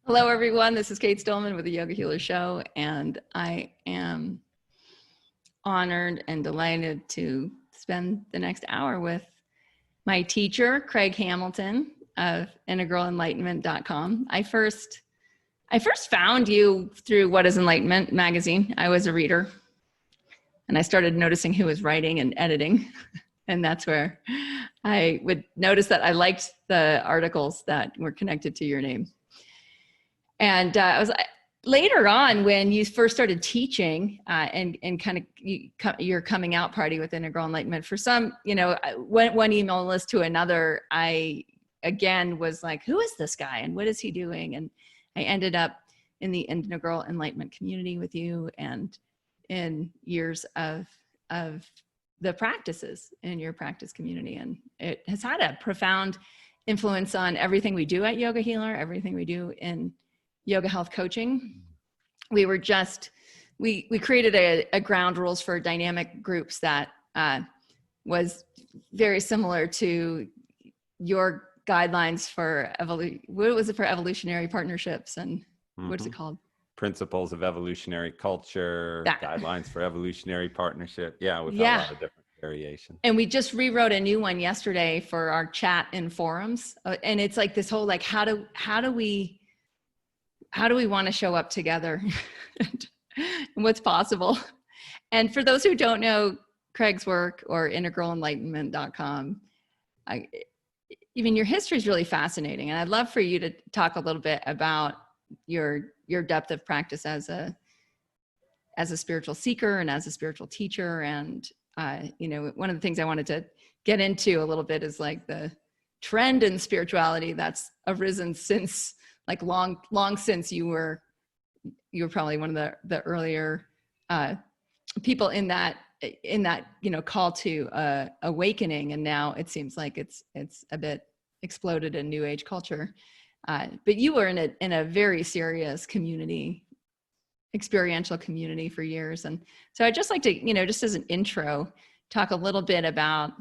Hello, everyone. This is Kate Stillman with the Yoga Healer Show, and I am honored and delighted to spend the next hour with my teacher, Craig Hamilton of integralenlightenment.com. I first found you through What is Enlightenment magazine. I was a reader, and I started noticing who was writing and editing, and that's where I would notice that I liked the articles that were connected to your name. And I was later on when you first started teaching and kind of your coming out party with Integral Enlightenment. For some, one email list to another, I again was like, who is this guy and what is he doing? And I ended up in the Integral Enlightenment community with you and in years of the practices in your practice community. And it has had a profound influence on everything we do at Yoga Healer, everything we do in yoga health coaching. We created a ground rules for dynamic groups that was very similar to your guidelines for what was it for evolutionary partnerships and what's it called? Principles of evolutionary culture, guidelines for evolutionary partnership. Yeah, we've had a lot of different variations. And we just rewrote a new one yesterday for our chat in forums. And it's like this whole, like, how do we want to show up together and what's possible? And for those who don't know Craig's work or integralenlightenment.com, even your history is really fascinating. And I'd love for you to talk a little bit about your depth of practice as a spiritual seeker and as a spiritual teacher. And, one of the things I wanted to get into a little bit is like the trend in spirituality that's arisen since like long since you were probably one of the earlier people in that call to awakening, and now it seems like it's a bit exploded in New Age culture. But you were in a very serious community, experiential community for years, and so I'd just like to just as an intro, talk a little bit about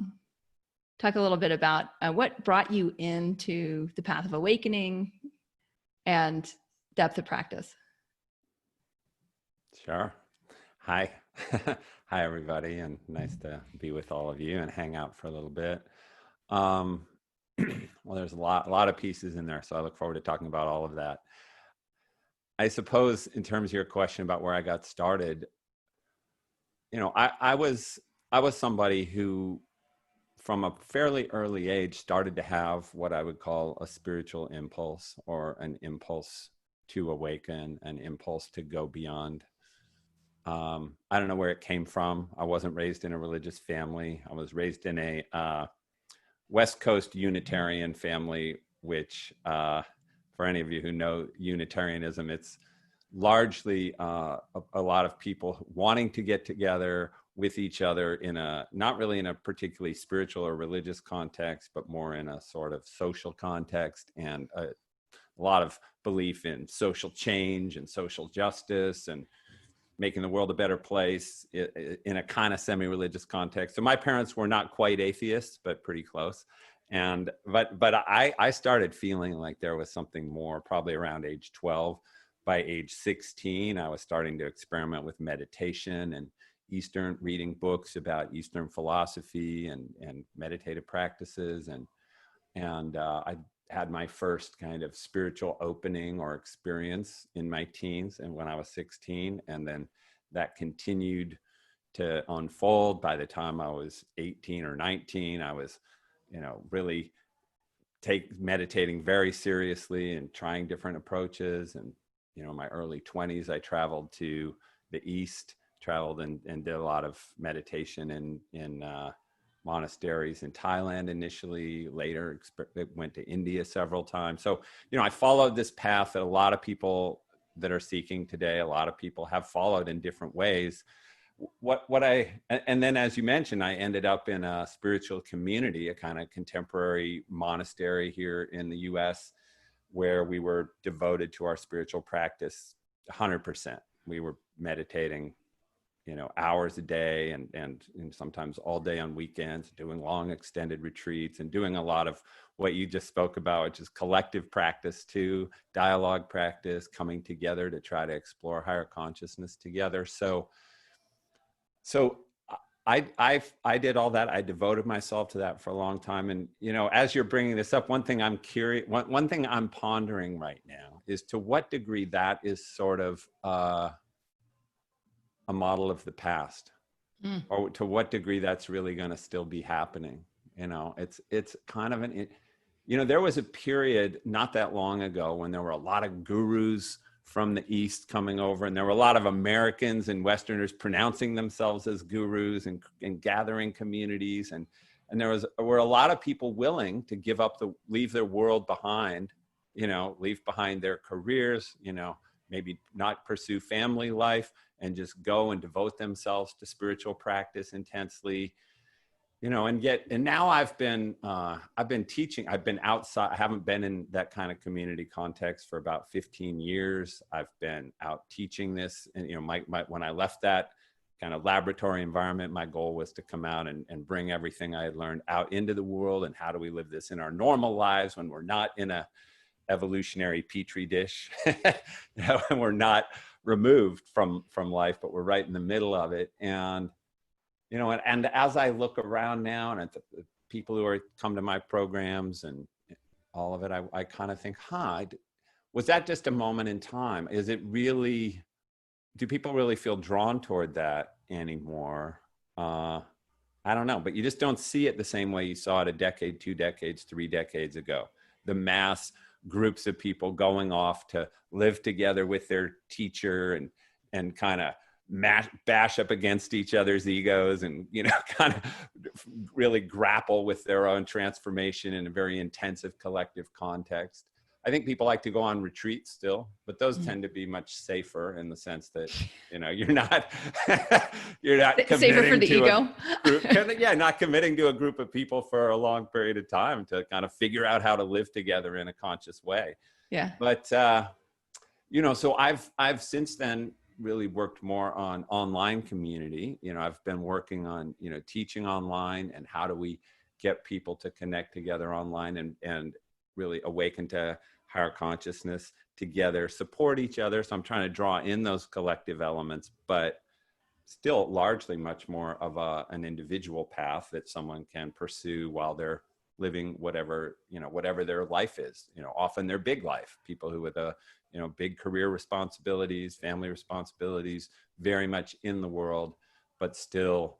what brought you into the path of awakening and depth of practice. Sure. Hi. Hi, everybody, and nice to be with all of you and hang out for a little bit. Well, there's a lot of pieces in there, so I look forward to talking about all of that. I suppose in terms of your question about where I got started, I was somebody who, from a fairly early age, started to have what I would call a spiritual impulse, or an impulse to awaken, an impulse to go beyond. I don't know where it came from. I wasn't raised in a religious family. I was raised in a West Coast Unitarian family, which for any of you who know Unitarianism, it's largely a lot of people wanting to get together with each other not really in a particularly spiritual or religious context, but more in a sort of social context, and a lot of belief in social change and social justice and making the world a better place in a kind of semi-religious context. So my parents were not quite atheists, but pretty close. But I started feeling like there was something more probably around age 12. By age 16, I was starting to experiment with meditation and reading books about Eastern philosophy and meditative practices. And I had my first kind of spiritual opening or experience in my teens and when I was 16. And then that continued to unfold. By the time I was 18 or 19, I was, really meditating very seriously and trying different approaches. And, in my early 20s, I traveled to the East, and did a lot of meditation in monasteries in Thailand initially, later went to India several times. So, I followed this path that a lot of people that are seeking today, a lot of people have followed in different ways. And then, as you mentioned, I ended up in a spiritual community, a kind of contemporary monastery here in the US, where we were devoted to our spiritual practice 100%. We were meditating hours a day and sometimes all day on weekends, doing long extended retreats and doing a lot of what you just spoke about, which is collective practice too, dialogue practice, coming together to try to explore higher consciousness together. So I did all that. I devoted myself to that for a long time. And, as you're bringing this up, one thing I'm curious, one thing I'm pondering right now is to what degree that is sort of a model of the past, or to what degree that's really going to still be happening. It's kind of there was a period not that long ago when there were a lot of gurus from the East coming over, and there were a lot of Americans and Westerners pronouncing themselves as gurus and gathering communities. And there were a lot of people willing to leave their world behind, leave behind their careers, maybe not pursue family life and just go and devote themselves to spiritual practice intensely, and now I've been teaching. I've been outside. I haven't been in that kind of community context for about 15 years. I've been out teaching this, and when I left that kind of laboratory environment, my goal was to come out and bring everything I had learned out into the world. And how do we live this in our normal lives when we're not in a evolutionary petri dish, and we're not removed from life, but we're right in the middle of it. And and as I look around now and at the people who come to my programs and all of it, I kind of think, was that just a moment in time? Is it really, do people really feel drawn toward that anymore? I don't know, but you just don't see it the same way you saw it a decade, 2 decades, 3 decades ago. The mass groups of people going off to live together with their teacher and kind of bash up against each other's egos and, kind of really grapple with their own transformation in a very intensive collective context. I think people like to go on retreats still, but those tend to be much safer in the sense that, you're not safer for the ego. Not committing to a group of people for a long period of time to kind of figure out how to live together in a conscious way. Yeah. But, so I've since then really worked more on online community. I've been working on, teaching online and how do we get people to connect together online and really awaken to higher consciousness together, support each other. So I'm trying to draw in those collective elements, but still largely much more of an individual path that someone can pursue while they're living whatever their life is, often their big life, people who with big career responsibilities, family responsibilities, very much in the world, but still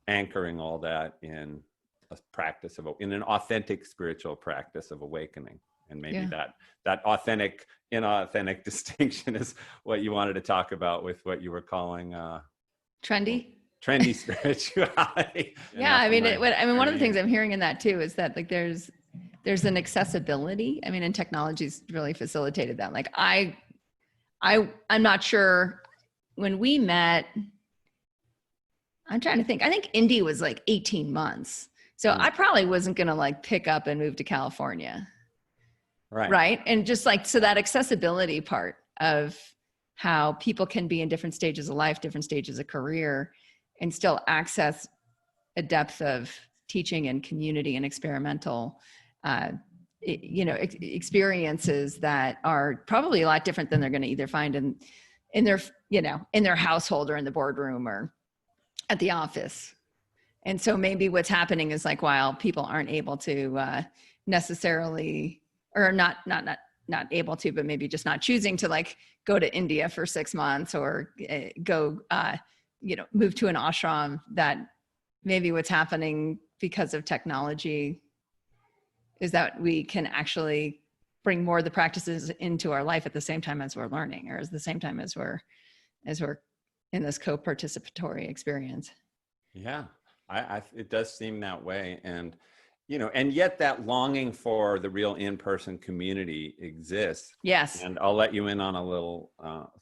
anchoring all that in a practice in an authentic spiritual practice of awakening. And maybe that authentic, inauthentic distinction is what you wanted to talk about with what you were calling trendy spirituality. Yeah, one of the things I'm hearing in that too is that like there's an accessibility. And technology's really facilitated that. Like I'm not sure when we met. I'm trying to think. I think Indy was like 18 months. So I probably wasn't going to like pick up and move to California. Right. And just like, so that accessibility part of how people can be in different stages of life, different stages of career, and still access a depth of teaching and community and experimental, experiences that are probably a lot different than they're going to either find in their household or in the boardroom or at the office. And so maybe what's happening is like, while people aren't able to necessarily, or not able to, but maybe just not choosing to like go to India for 6 months or go, move to an ashram, that maybe what's happening because of technology is that we can actually bring more of the practices into our life at the same time as we're learning, or at the same time as we're in this co-participatory experience. Yeah, it does seem that way. And, and yet that longing for the real in-person community exists. Yes. And I'll let you in on a little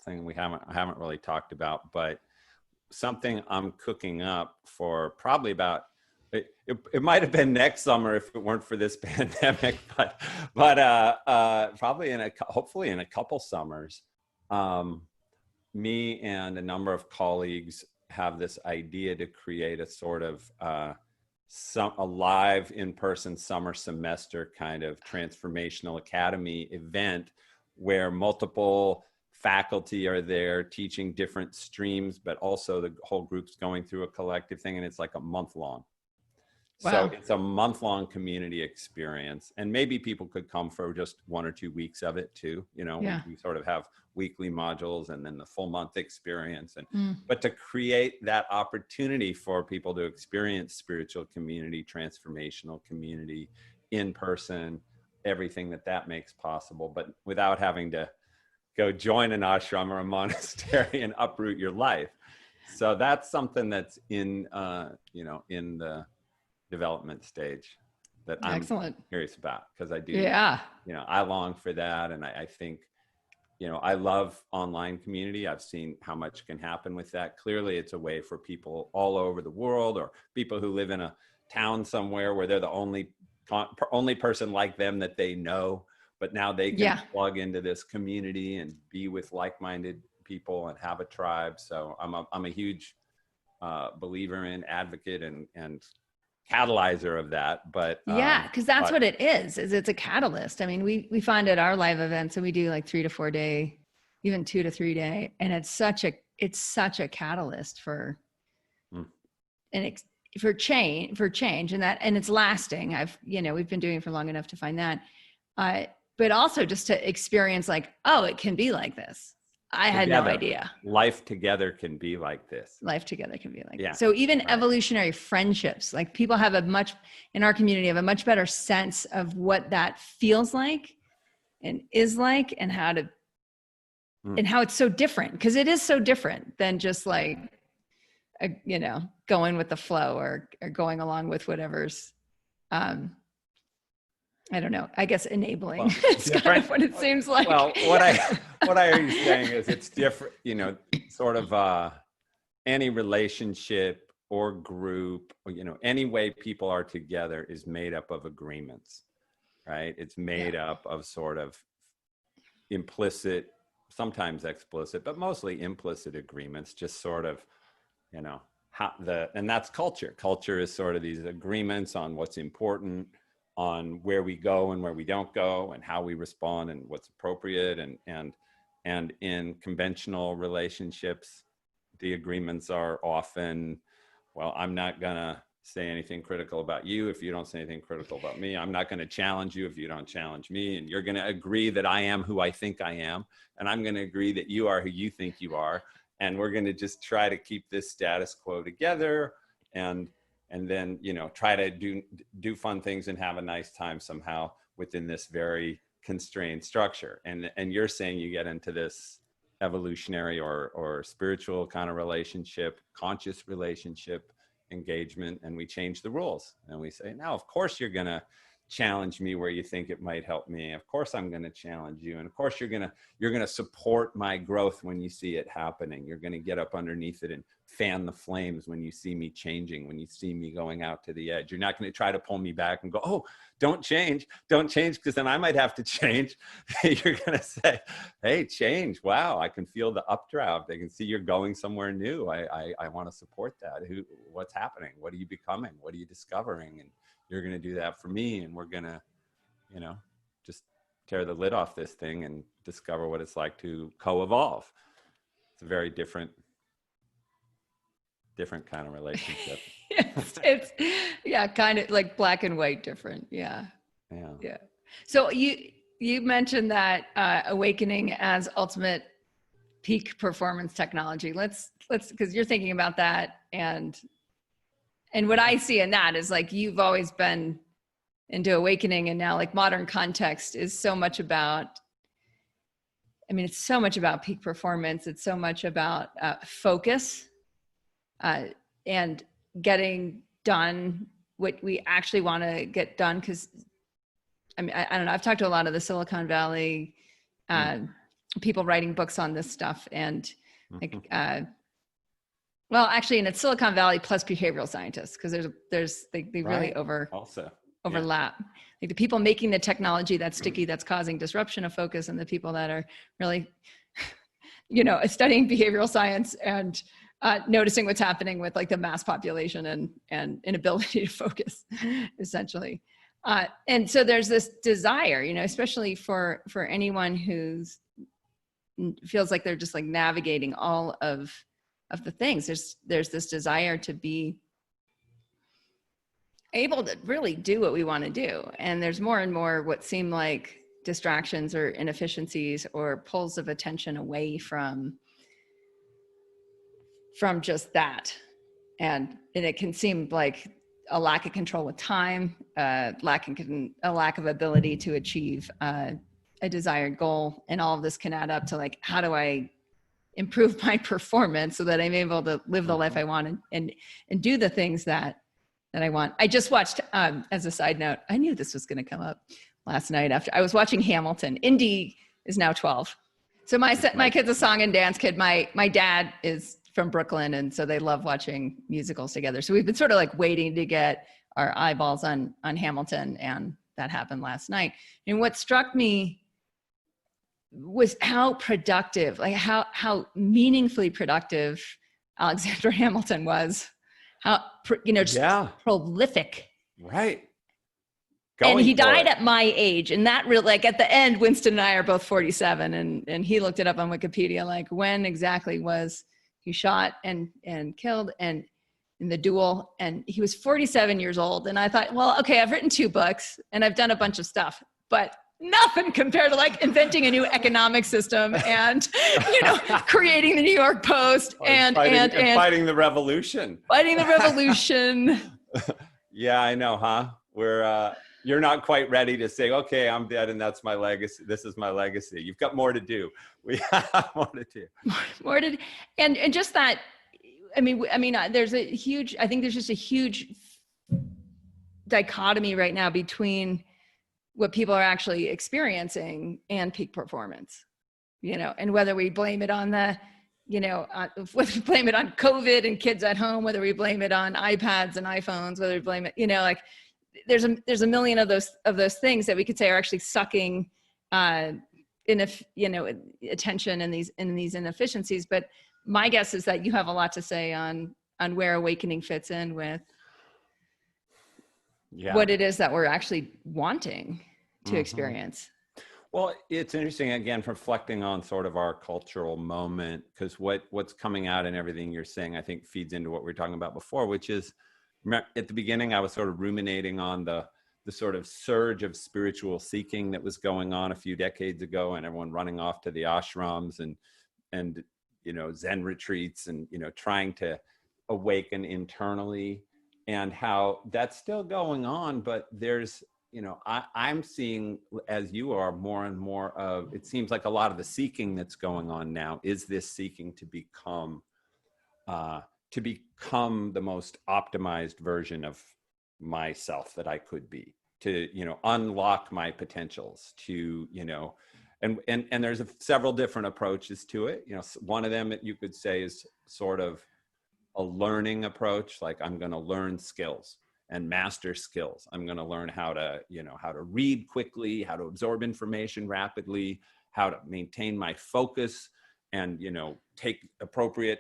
thing I haven't really talked about, but something I'm cooking up for probably about, it might have been next summer if it weren't for this pandemic, but probably hopefully in a couple summers, me and a number of colleagues have this idea to create a sort of a live in-person summer semester kind of transformational academy event where multiple faculty are there teaching different streams, but also the whole group's going through a collective thing, and it's like a month long. Wow. So it's a month-long community experience, and maybe people could come for just 1 or 2 weeks of it too. You know, we sort of have weekly modules and then the full month experience. And but to create that opportunity for people to experience spiritual community, transformational community, in person, everything that makes possible, but without having to go join an ashram or a monastery and uproot your life. So that's something that's in in the development stage that I'm curious about, because I do, I long for that. And I think, I love online community. I've seen how much can happen with that. Clearly, it's a way for people all over the world, or people who live in a town somewhere where they're the only person like them that they know, but now they can plug into this community and be with like-minded people and have a tribe. So I'm a huge believer in, advocate, and catalyzer of that. But because that's what it is it's a catalyst. I mean, we find at our live events, and we do like 3 to 4 day, even 2 to 3 day, and it's such a catalyst for for change, and it's lasting. We've been doing it for long enough to find that, but also just to experience like, oh, it can be like this. I had no idea. Life together can be like this. Life together can be like this. So even evolutionary friendships, like people in our community have a much better sense of what that feels like and is like, and how it's so different, because it is so different than just like, going with the flow or going along with whatever's, I don't know, I guess enabling. It's kind of what it seems like. Well, what I hear you saying is it's different, sort of any relationship or group, or, any way people are together is made up of agreements, right? It's made up of sort of implicit, sometimes explicit, but mostly implicit agreements, just sort of, and that's culture. Culture is sort of these agreements on what's important, on where we go and where we don't go, and how we respond and what's appropriate. And in conventional relationships, the agreements are often, well, I'm not gonna say anything critical about you if you don't say anything critical about me. I'm not gonna challenge you if you don't challenge me. And you're gonna agree that I am who I think I am. And I'm gonna agree that you are who you think you are. And we're gonna just try to keep this status quo together. And then, try to do fun things and have a nice time somehow within this very constrained structure. And you're saying you get into this evolutionary or spiritual kind of relationship, conscious relationship engagement, and we change the rules. And we say, now, of course, you're going to challenge me where you think it might help me. Of course, I'm going to challenge you. And of course, you're going to support my growth when you see it happening. You're going to get up underneath it and fan the flames when you see me changing, when you see me going out to the edge. You're not going to try to pull me back and go, oh, don't change, because then I might have to change. You're going to say, hey, change. Wow, I can feel the updraft. I can see you're going somewhere new. I want to support that. What's happening? What are you becoming? What are you discovering? And you're going to do that for me. And we're going to, just tear the lid off this thing and discover what it's like to co-evolve. It's a very different kind of relationship. it's kind of like black and white different. Yeah. So you mentioned that awakening as ultimate peak performance technology. Let's because you're thinking about that, and what I see in that is like you've always been into awakening, and now like modern context is so much about, it's so much about peak performance. It's so much about focus and getting done what we actually want to get done. Because I don't know, I've talked to a lot of the Silicon Valley people writing books on this stuff, and like well, actually, and it's Silicon Valley plus behavioral scientists, because they really overlap. Like the people making the technology that's sticky, that's causing disruption of focus, and the people that are really, studying behavioral science and noticing what's happening with like the mass population and inability to focus, essentially. And so there's this desire, you know, especially for anyone who's feels like they're just like navigating all of the things. There's this desire to be able to really do what we want to do. And there's more and more what seem like distractions or inefficiencies or pulls of attention away from just that. And it can seem like a lack of control with time, a lack of ability to achieve a desired goal. And all of this can add up to like, how do I improve my performance so that I'm able to live the life I want and do the things that I want. I just watched, as a side note, I knew this was going to come up last night after I was watching Hamilton. Indy is now 12. So my kid's a song and dance kid. My dad is from Brooklyn. And so they love watching musicals together. So we've been sort of like waiting to get our eyeballs on Hamilton. And that happened last night. And what struck me was how productive, like how meaningfully productive Alexander Hamilton was. How, you know, just prolific. Right. And he died at my age. And that really, like at the end, Winston and I are both 47 and he looked it up on Wikipedia, like when exactly was he shot and killed and in the duel. And he was 47 years old. And I thought, well, okay, I've written 2 books and I've done a bunch of stuff, but nothing compared to like inventing a new economic system and, you know, creating the New York Post and fighting the revolution. Fighting the revolution. Yeah, I know, huh? You're not quite ready to say, okay, I'm dead and that's my legacy. This is my legacy. You've got more to do. We have more to do. More to, and just that, I mean, there's just a huge dichotomy right now between what people are actually experiencing and peak performance, you know, and whether we blame it on whether we blame it on COVID and kids at home, whether we blame it on iPads and iPhones, whether we blame it, you know, like there's a million of those things that we could say are actually sucking, attention and these inefficiencies. But my guess is that you have a lot to say on where awakening fits in with what it is that we're actually wanting to experience. Well, it's interesting, again, reflecting on sort of our cultural moment, because what's coming out in everything you're saying, I think feeds into what we were talking about before, which is at the beginning, I was sort of ruminating on the sort of surge of spiritual seeking that was going on a few decades ago, and everyone running off to the ashrams and you know, Zen retreats and, you know, trying to awaken internally, and how that's still going on. But there's, you know, I'm seeing, as you are, more and more of, it seems like a lot of the seeking that's going on now is this seeking to become the most optimized version of myself that I could be, to, you know, unlock my potentials, to, you know, and there's several different approaches to it. You know, one of them that you could say is sort of a learning approach, like I'm going to learn skills and master skills. I'm going to learn how to read quickly, how to absorb information rapidly, how to maintain my focus, and, you know, take appropriate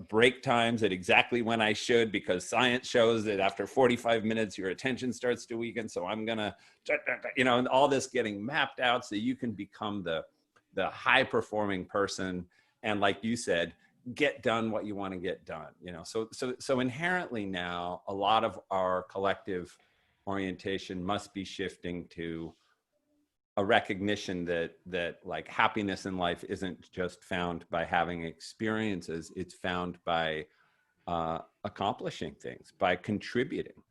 break times at exactly when I should, because science shows that after 45 minutes, your attention starts to weaken. So I'm going to, you know, and all this getting mapped out so you can become the high performing person. And like you said, get done what you want to get done, you know. So inherently now, a lot of our collective orientation must be shifting to a recognition that like happiness in life isn't just found by having experiences, it's found by accomplishing things, by contributing.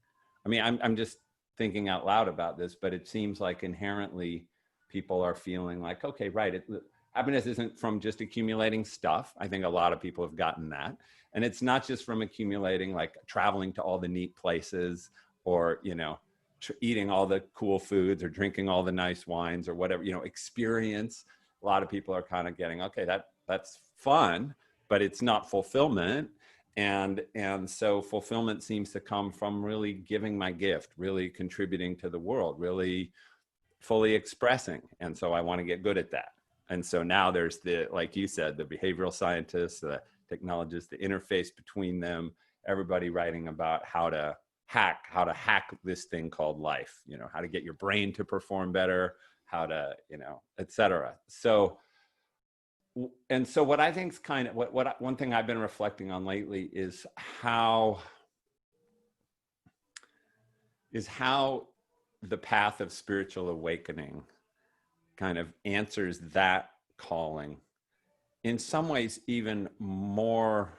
I mean, I'm just thinking out loud about this, but it seems like inherently people are feeling like, okay, right, happiness isn't from just accumulating stuff. I think a lot of people have gotten that. And it's not just from accumulating, like traveling to all the neat places, or, you know, eating all the cool foods or drinking all the nice wines or whatever, you know, experience. A lot of people are kind of getting, okay, that's fun, but it's not fulfillment. And so fulfillment seems to come from really giving my gift, really contributing to the world, really fully expressing. And so I want to get good at that. And so now there's like you said, the behavioral scientists, the technologists, the interface between them, everybody writing about how to hack this thing called life, how to get your brain to perform better, how to, et cetera. So what I think is kind of one thing I've been reflecting on lately is how the path of spiritual awakening kind of answers that calling in some ways even more.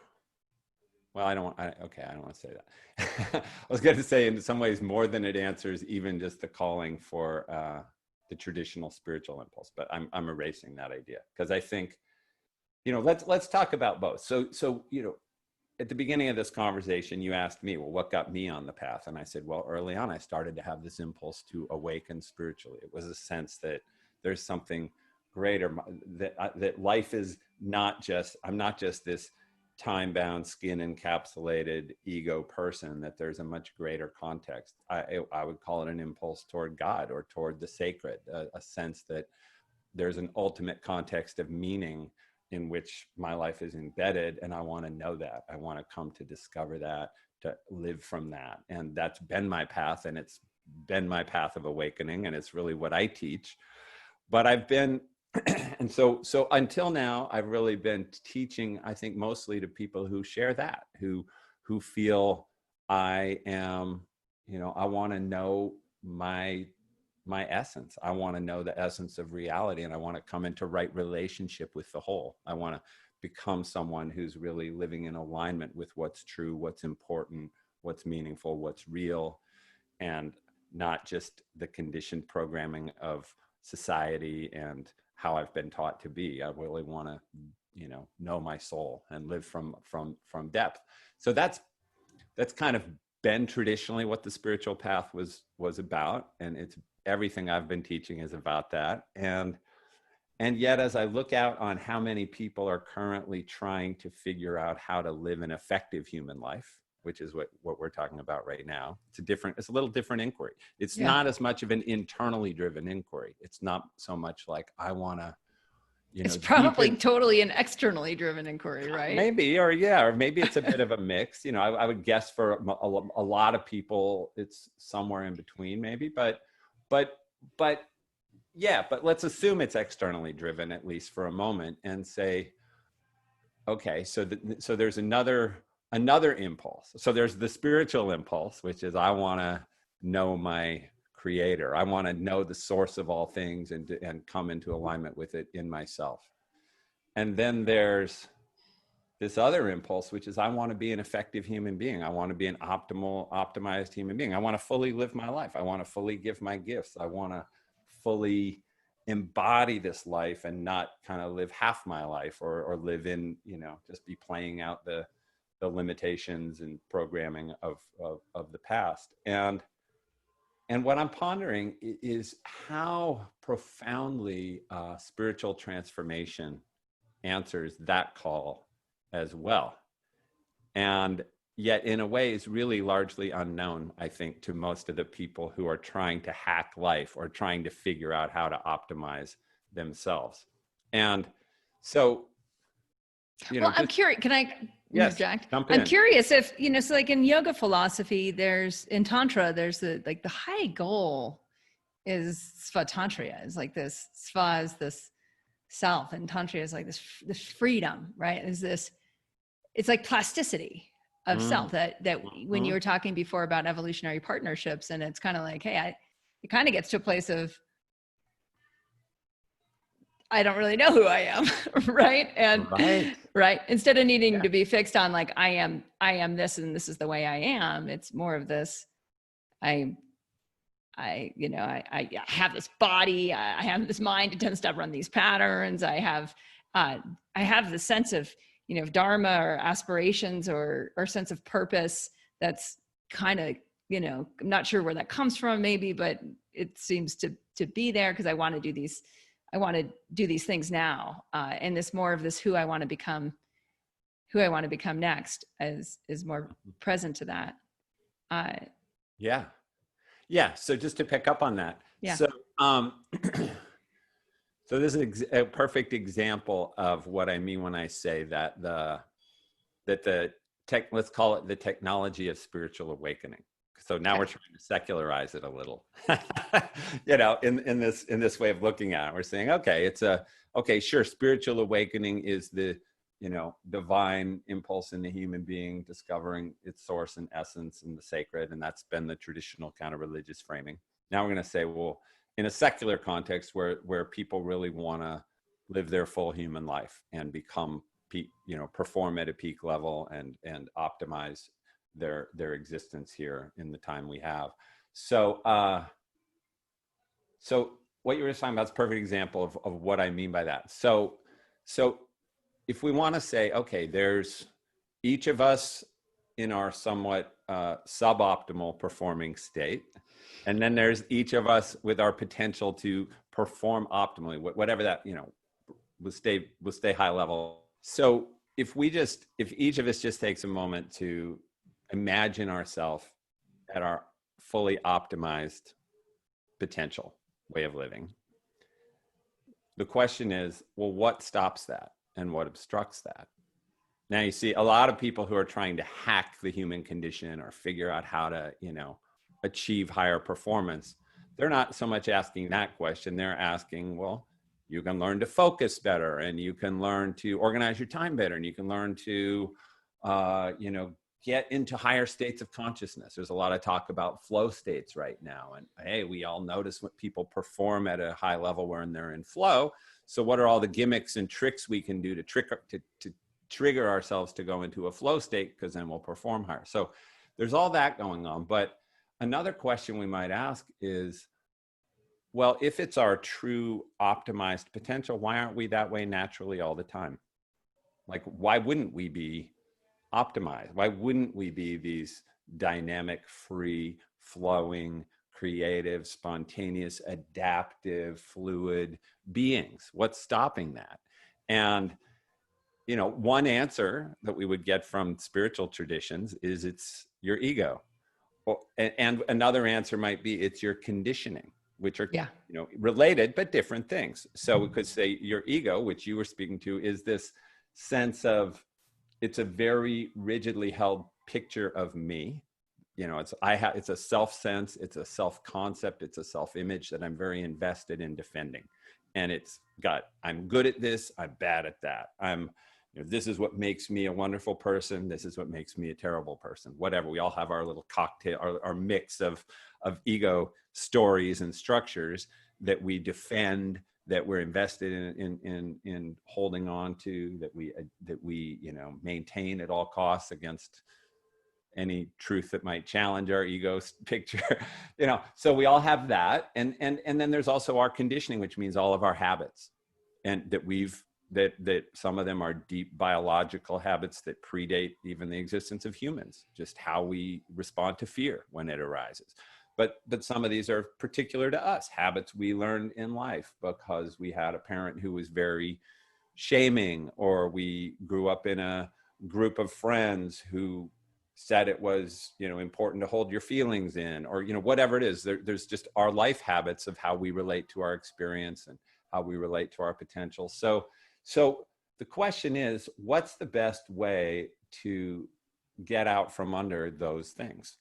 Well, I don't want to say that. I was going to say in some ways more than it answers even just the calling for the traditional spiritual impulse, but I'm erasing that idea because I think, let's talk about both. So at the beginning of this conversation, you asked me, well, what got me on the path? And I said, well, early on, I started to have this impulse to awaken spiritually. It was a sense that there's something greater, that life is I'm not just this time-bound, skin-encapsulated ego person, that there's a much greater context. I would call it an impulse toward God or toward the sacred, a sense that there's an ultimate context of meaning in which my life is embedded, and I want to know that. I want to come to discover that, to live from that. And that's been my path, and it's been my path of awakening, and it's really what I teach. But I've been, and so until now, I've really been teaching, I think, mostly to people who share that, who feel I am, I want to know my essence. I want to know the essence of reality, and I want to come into right relationship with the whole. I want to become someone who's really living in alignment with what's true, what's important, what's meaningful, what's real, and not just the conditioned programming of society and how I've been taught to be. I really want to, know my soul and live from depth. So that's kind of been traditionally what the spiritual path was about, and it's everything I've been teaching is about that. And yet, as I look out on how many people are currently trying to figure out how to live an effective human life, which is what we're talking about right now, it's a little different inquiry. It's not as much of an internally driven inquiry. It's not so much like I want to, it's probably totally an externally driven inquiry, right? Maybe, or maybe it's a bit of a mix. I would guess for a lot of people, it's somewhere in between, maybe. But let's assume it's externally driven, at least for a moment, and say, okay, so there's another impulse. So there's the spiritual impulse, which is I want to know my creator. I want to know the source of all things and come into alignment with it in myself. And then there's this other impulse, which is I want to be an effective human being. I want to be an optimized human being. I want to fully live my life. I want to fully give my gifts. I want to fully embody this life and not kind of live half my life or live in, just be playing out the limitations and programming of the past. And what I'm pondering is how profoundly spiritual transformation answers that call as well. And yet in a way is really largely unknown, I think, to most of the people who are trying to hack life or trying to figure out how to optimize themselves. And so, I'm curious, can I interject? Jump in. I'm curious if, so like in yoga philosophy, in Tantra, there's the high goal is Svatantriya, is like this, Sva is this self, and Tantra is like this freedom, right? It's like plasticity of self that when you were talking before about evolutionary partnerships, and it's kind of like, hey, it kind of gets to a place of, I don't really know who I am, right? And right. Instead of needing to be fixed on like, I am this, and this is the way I am. It's more of this, I have this body, I have this mind, it tends to run these patterns. I have the sense of, dharma or aspirations or sense of purpose. That's kind of, I'm not sure where that comes from maybe, but it seems to be there because I want to do these things now. And this more of this, who I want to become next is more present to that. Yeah. So just to pick up on that. Yeah. So, so this is a perfect example of what I mean when I say that that the tech, let's call it the technology of spiritual awakening. So now we're trying to secularize it a little, you know, in this way of looking at it. We're saying, okay, okay, sure, spiritual awakening is the, you know, divine impulse in the human being discovering its source and essence and the sacred, and that's been the traditional kind of religious framing. Now we're going to say, well, in a secular context where people really want to live their full human life and become peak, you know, perform at a peak level and optimize their existence here in the time we have. So so what you were talking about is a perfect example of what I mean by that. So if we want to say, okay, there's each of us in our somewhat suboptimal performing state, and then there's each of us with our potential to perform optimally, whatever that, you know, we'll stay high level. So if each of us just takes a moment to imagine ourselves at our fully optimized potential way of living, the question is, well, what stops that and what obstructs that? Now you see a lot of people who are trying to hack the human condition or figure out how to, you know, achieve higher performance. They're not so much asking that question. They're asking, well, you can learn to focus better, and you can learn to organize your time better, and you can learn to, you know, get into higher states of consciousness. There's a lot of talk about flow states right now. And hey, we all notice what people perform at a high level when they're in flow. So what are all the gimmicks and tricks we can do to trigger ourselves to go into a flow state? Because then we'll perform higher. So there's all that going on. But another question we might ask is, well, if it's our true optimized potential, why aren't we that way naturally all the time? Like, why wouldn't we be optimized? Why wouldn't we be these dynamic, free, flowing, creative, spontaneous, adaptive, fluid beings? What's stopping that? And, you know, one answer that we would get from spiritual traditions is it's your ego. And another answer might be it's your conditioning, which are, you know, related but different things. So we could say your ego, which you were speaking to, is this sense of, it's a very rigidly held picture of me. You know, it's a self sense, it's a self concept, it's a self image that I'm very invested in defending. And it's got, I'm good at this, I'm bad at that. You know, this is what makes me a wonderful person, this is what makes me a terrible person, whatever. We all have our little cocktail, our mix of ego stories and structures that we defend, that we're invested in holding on to, that we you know, maintain at all costs against any truth that might challenge our ego picture. You know, so we all have that, and then there's also our conditioning, which means all of our habits, and that some of them are deep biological habits that predate even the existence of humans, just how we respond to fear when it arises. But some of these are particular to us, habits we learned in life because we had a parent who was very shaming, or we grew up in a group of friends who said it was, you know, important to hold your feelings in, or, you know, whatever it is. There's just our life habits of how we relate to our experience and how we relate to our potential. So the question is, what's the best way to get out from under those things?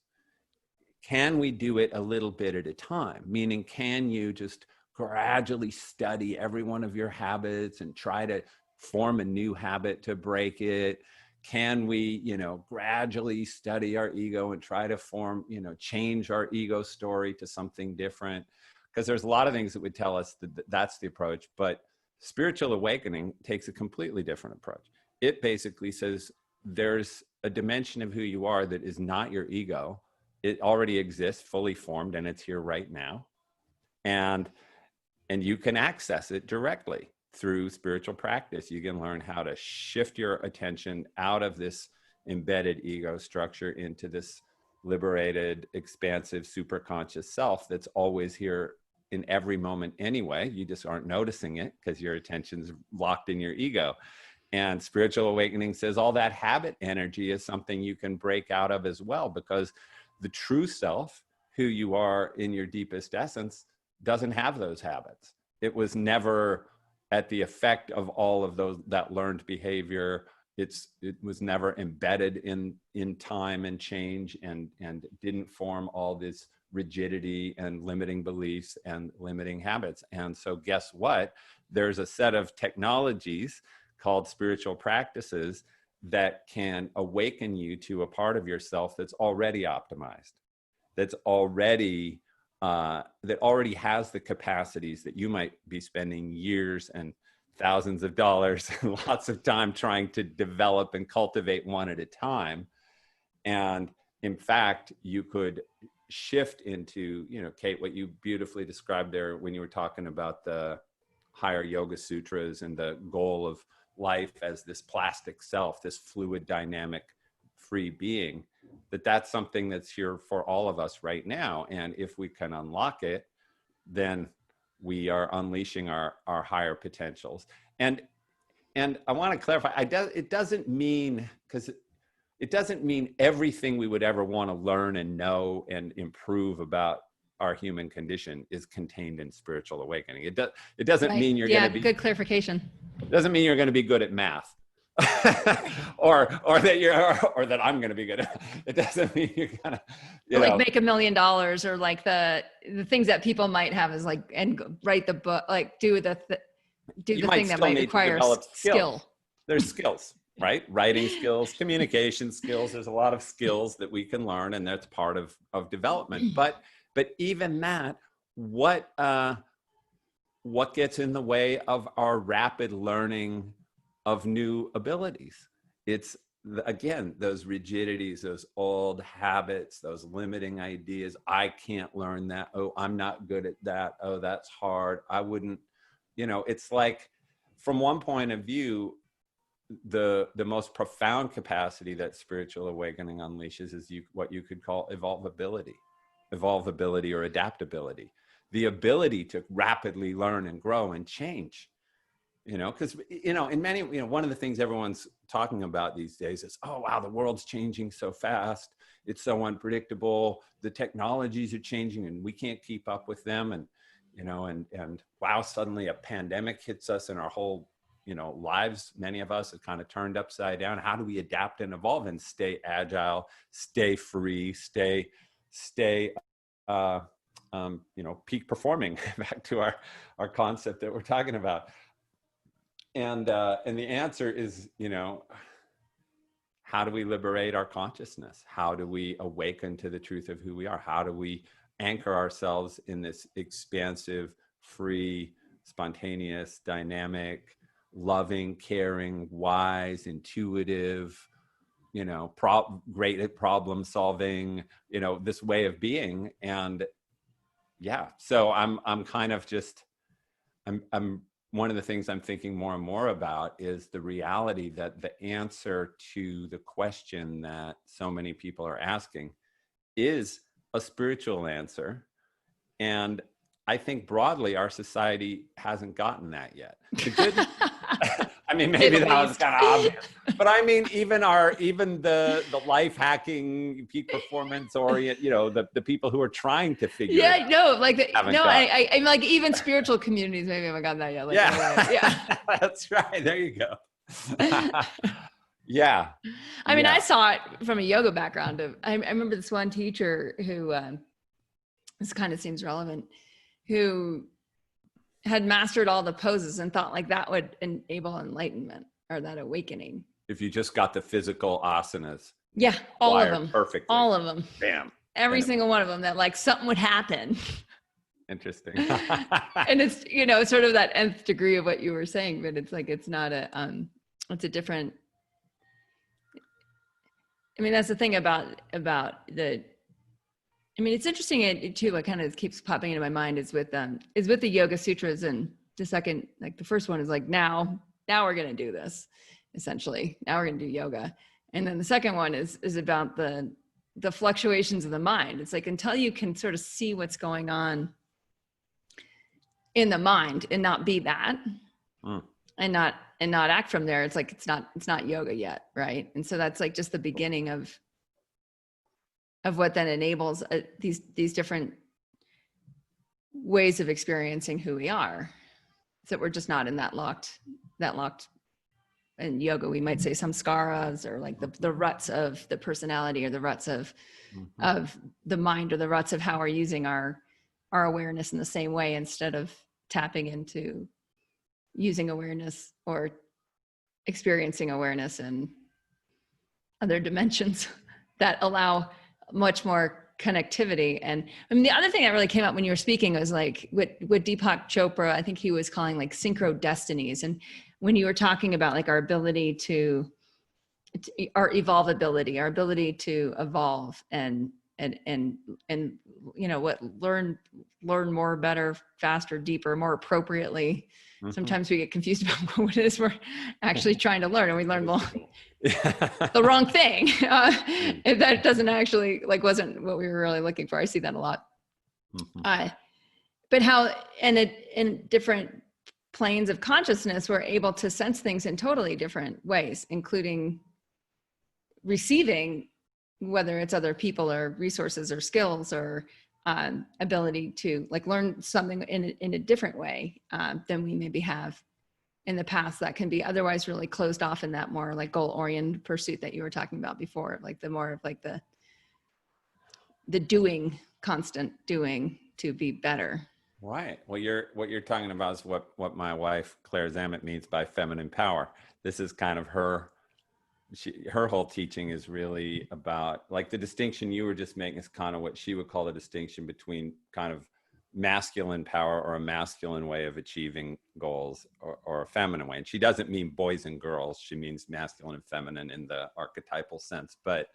Can we do it a little bit at a time? Meaning, can you just gradually study every one of your habits and try to form a new habit to break it? Can we, you know, gradually study our ego and try to form, you know, change our ego story to something different? Because there's a lot of things that would tell us that that's the approach, but spiritual awakening takes a completely different approach. It basically says there's a dimension of who you are that is not your ego. It already exists, fully formed, and it's here right now. And you can access it directly through spiritual practice. You can learn how to shift your attention out of this embedded ego structure into this liberated, expansive, superconscious self that's always here in every moment anyway. You just aren't noticing it because your attention's locked in your ego. And spiritual awakening says all that habit energy is something you can break out of as well, because the true self, who you are in your deepest essence, doesn't have those habits. It was never at the effect of all of that learned behavior it was never embedded in time and change, and didn't form all this rigidity and limiting beliefs and limiting habits. And so guess what? There's a set of technologies called spiritual practices that can awaken you to a part of yourself that's already optimized, that's already that already has the capacities that you might be spending years and thousands of dollars and lots of time trying to develop and cultivate one at a time. And in fact, you could shift into, you know, Kate, what you beautifully described there when you were talking about the higher yoga sutras and the goal of life as this plastic self, this fluid, dynamic, free being, that's something that's here for all of us right now. And if we can unlock it, then we are unleashing our higher potentials. And I want to clarify, it doesn't mean, because it doesn't mean everything we would ever want to learn and know and improve about our human condition is contained in spiritual awakening. It doesn't mean you're going to be, good clarification. It doesn't mean you're going to be good at math. or that I'm going to be good at. It doesn't mean you're going to, like make $1 million, or like the things that people might have is like, and write the book, like do the thing that might require skill. There's skills, right? Writing skills, communication skills. There's a lot of skills that we can learn, and that's part of development. But even that, what gets in the way of our rapid learning of new abilities? It's, again, those rigidities, those old habits, those limiting ideas. I can't learn that. Oh, I'm not good at that. Oh, that's hard. I wouldn't, it's like, from one point of view, the most profound capacity that spiritual awakening unleashes is what you could call evolvability or adaptability, the ability to rapidly learn and grow and change. Because, in many, one of the things everyone's talking about these days is, oh, wow, the world's changing so fast. It's so unpredictable. The technologies are changing and we can't keep up with them. And, and wow, suddenly a pandemic hits us and our whole, lives, many of us have kind of turned upside down. How do we adapt and evolve and stay agile, stay free, stay, peak performing, back to our concept that we're talking about. And the answer is, how do we liberate our consciousness? How do we awaken to the truth of who we are? How do we anchor ourselves in this expansive, free, spontaneous, dynamic, loving, caring, wise, intuitive, great at problem solving, this way of being? And yeah, so I'm kind of just, I'm one of the things I'm thinking more and more about is the reality that the answer to the question that so many people are asking is a spiritual answer. And I think broadly, our society hasn't gotten that yet. The good, I mean, maybe that was kind of obvious, but I mean, even the life hacking, peak performance orient, the people who are trying to figure it out. No, like, I'm like, even spiritual communities maybe haven't gotten that yet. Like, yeah, that's right. There you go. Yeah. I mean, I saw it from a yoga background. I remember this one teacher who, this kind of seems relevant, who had mastered all the poses and thought like that would enable enlightenment or that awakening. If you just got the physical asanas. Yeah, all of them. Perfectly. All of them. Bam. Every single one of them, that like something would happen. Interesting. And it's, sort of that nth degree of what you were saying, but it's like, it's not it's a different, I mean, that's the thing about it's interesting too, what kind of keeps popping into my mind is with the Yoga Sutras. And the second, like the first one is like, now we're going to do this, essentially. Now we're going to do yoga. And then the second one is about the fluctuations of the mind. It's like, until you can sort of see what's going on in the mind and not be that, and not act from there, it's like, it's not yoga yet. Right. And so that's like just the beginning of what then enables these different ways of experiencing who we are. So we're just not in that locked in yoga, we might say samskaras, or like the ruts of the personality, or the ruts of the mind, or the ruts of how we're using our awareness in the same way, instead of tapping into using awareness or experiencing awareness in other dimensions that allow much more connectivity. And I mean, the other thing that really came up when you were speaking was like what Deepak Chopra, I think he was calling like synchro destinies. And when you were talking about like our ability to our evolvability, our ability to evolve and you know what, learn more, better, faster, deeper, more appropriately. Sometimes we get confused about what it is we're actually trying to learn, and we learn the wrong thing. If that doesn't actually, like, wasn't what we were really looking for. I see that a lot. But how in different planes of consciousness, we're able to sense things in totally different ways, including receiving, whether it's other people or resources or skills or ability to like learn something in a different way than we maybe have in the past, that can be otherwise really closed off in that more like goal-oriented pursuit that you were talking about before, like the more of like the doing, constant doing to be better. Right. Well, what you're talking about is what my wife Claire Zammit means by feminine power. This is kind of her whole teaching is really about, like, the distinction you were just making is kind of what she would call the distinction between kind of masculine power or a masculine way of achieving goals, or a feminine way. And she doesn't mean boys and girls. She means masculine and feminine in the archetypal sense. But,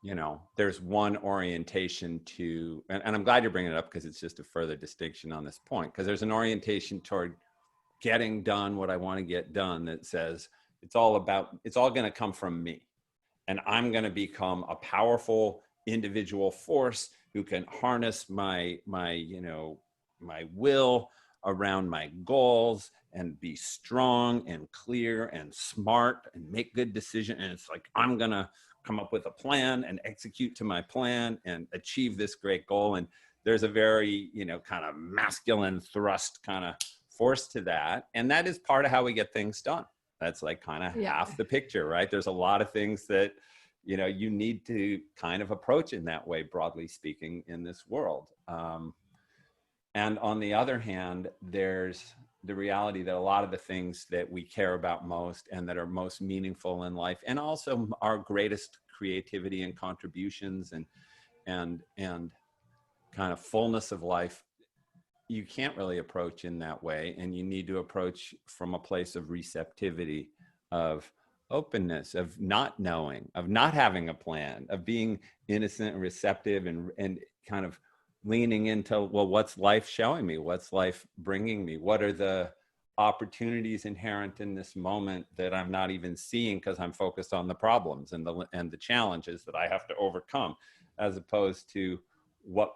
you know, there's one orientation to, and I'm glad you're bringing it up because it's just a further distinction on this point, because there's an orientation toward getting done what I want to get done that says it's all going to come from me. And I'm going to become a powerful individual force who can harness my will around my goals and be strong and clear and smart and make good decisions. And it's like, I'm going to come up with a plan and execute to my plan and achieve this great goal. And there's a very, kind of masculine thrust kind of force to that. And that is part of how we get things done. That's like kind of half the picture, right? There's a lot of things that, you need to kind of approach in that way, broadly speaking, in this world. And on the other hand, there's the reality that a lot of the things that we care about most and that are most meaningful in life, and also our greatest creativity and contributions and kind of fullness of life, you can't really approach in that way. And you need to approach from a place of receptivity, of openness, of not knowing, of not having a plan, of being innocent and receptive and kind of leaning into, well, what's life showing me? What's life bringing me? What are the opportunities inherent in this moment that I'm not even seeing because I'm focused on the problems and the challenges that I have to overcome, as opposed to what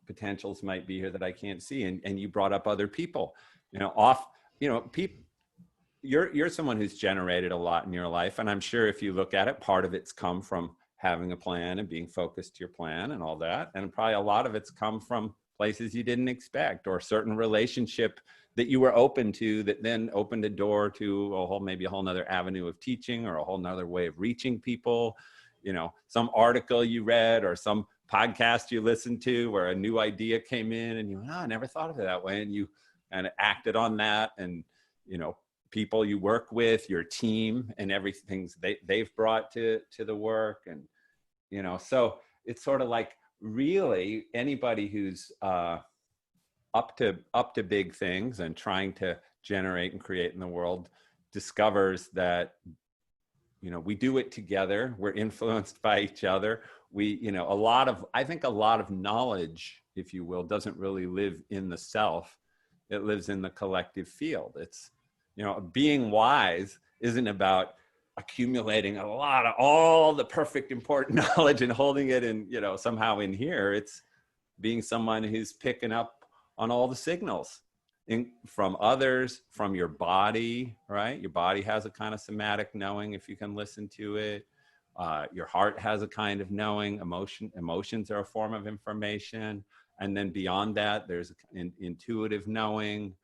potentials might be here that I can't see. And you brought up other people, people. You're someone who's generated a lot in your life. And I'm sure if you look at it, part of it's come from having a plan and being focused to your plan and all that. And probably a lot of it's come from places you didn't expect, or certain relationship that you were open to that then opened a door to maybe a whole nother avenue of teaching, or a whole nother way of reaching people. Some article you read or some podcast you listened to where a new idea came in and you went, I never thought of it that way. And you kind of acted on that. And, people you work with, your team, and everything they've brought to the work. And, so it's sort of like, really anybody who's up to big things and trying to generate and create in the world discovers that, we do it together. We're influenced by each other. I think a lot of knowledge, if you will, doesn't really live in the self. It lives in the collective field. It's, being wise isn't about accumulating a lot of all the perfect important knowledge and holding it in, somehow in here. It's being someone who's picking up on all the signals from others, from your body, right? Your body has a kind of somatic knowing if you can listen to it. Your heart has a kind of knowing. Emotions are a form of information. And then beyond that, there's an intuitive knowing.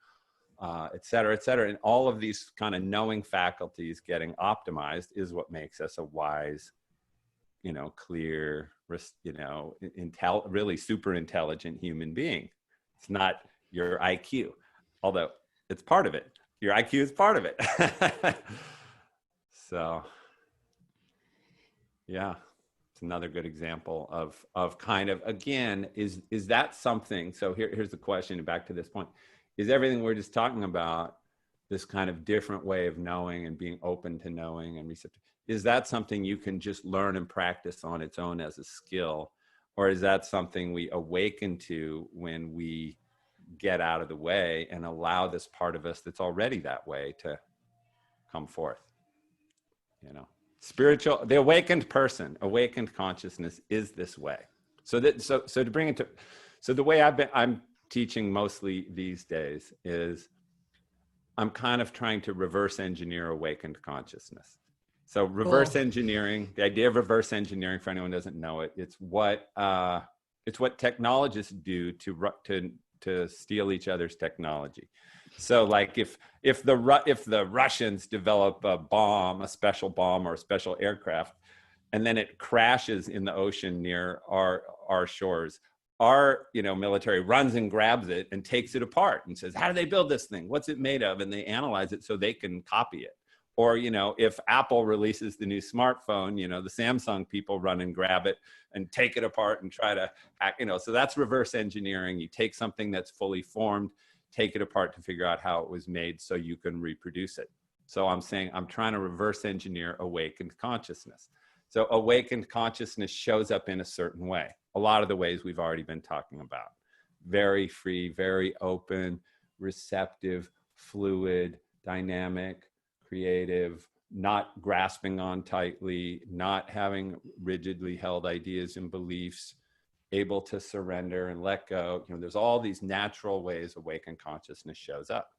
et cetera, et cetera. And all of these kind of knowing faculties getting optimized is what makes us a wise, clear, really super intelligent human being. It's not your IQ, although it's part of it. Your IQ is part of it. So, yeah, it's another good example of kind of, again, is that something? So here's the question, and back to this point. Is everything we're just talking about, this kind of different way of knowing and being open to knowing and receptive, is that something you can just learn and practice on its own as a skill? Or is that something we awaken to when we get out of the way and allow this part of us that's already that way to come forth? Spiritual, the awakened person, awakened consciousness is this way. So to bring it to, so the way I'm teaching mostly these days is I'm kind of trying to reverse engineer awakened consciousness. So reverse engineering, the idea of reverse engineering, for anyone who doesn't know it, it's what technologists do to steal each other's technology. So like if the Russians develop a special bomb or a special aircraft, and then it crashes in the ocean near our shores, our military runs and grabs it and takes it apart and says, how do they build this thing? What's it made of? And they analyze it so they can copy it. Or, if Apple releases the new smartphone, the Samsung people run and grab it and take it apart and try to hack, so that's reverse engineering. You take something that's fully formed, take it apart to figure out how it was made so you can reproduce it. So I'm saying I'm trying to reverse engineer awakened consciousness. So awakened consciousness shows up in a certain way. A lot of the ways we've already been talking about. Very free, very open, receptive, fluid, dynamic, creative, not grasping on tightly, not having rigidly held ideas and beliefs, able to surrender and let go. There's all these natural ways awakened consciousness shows up.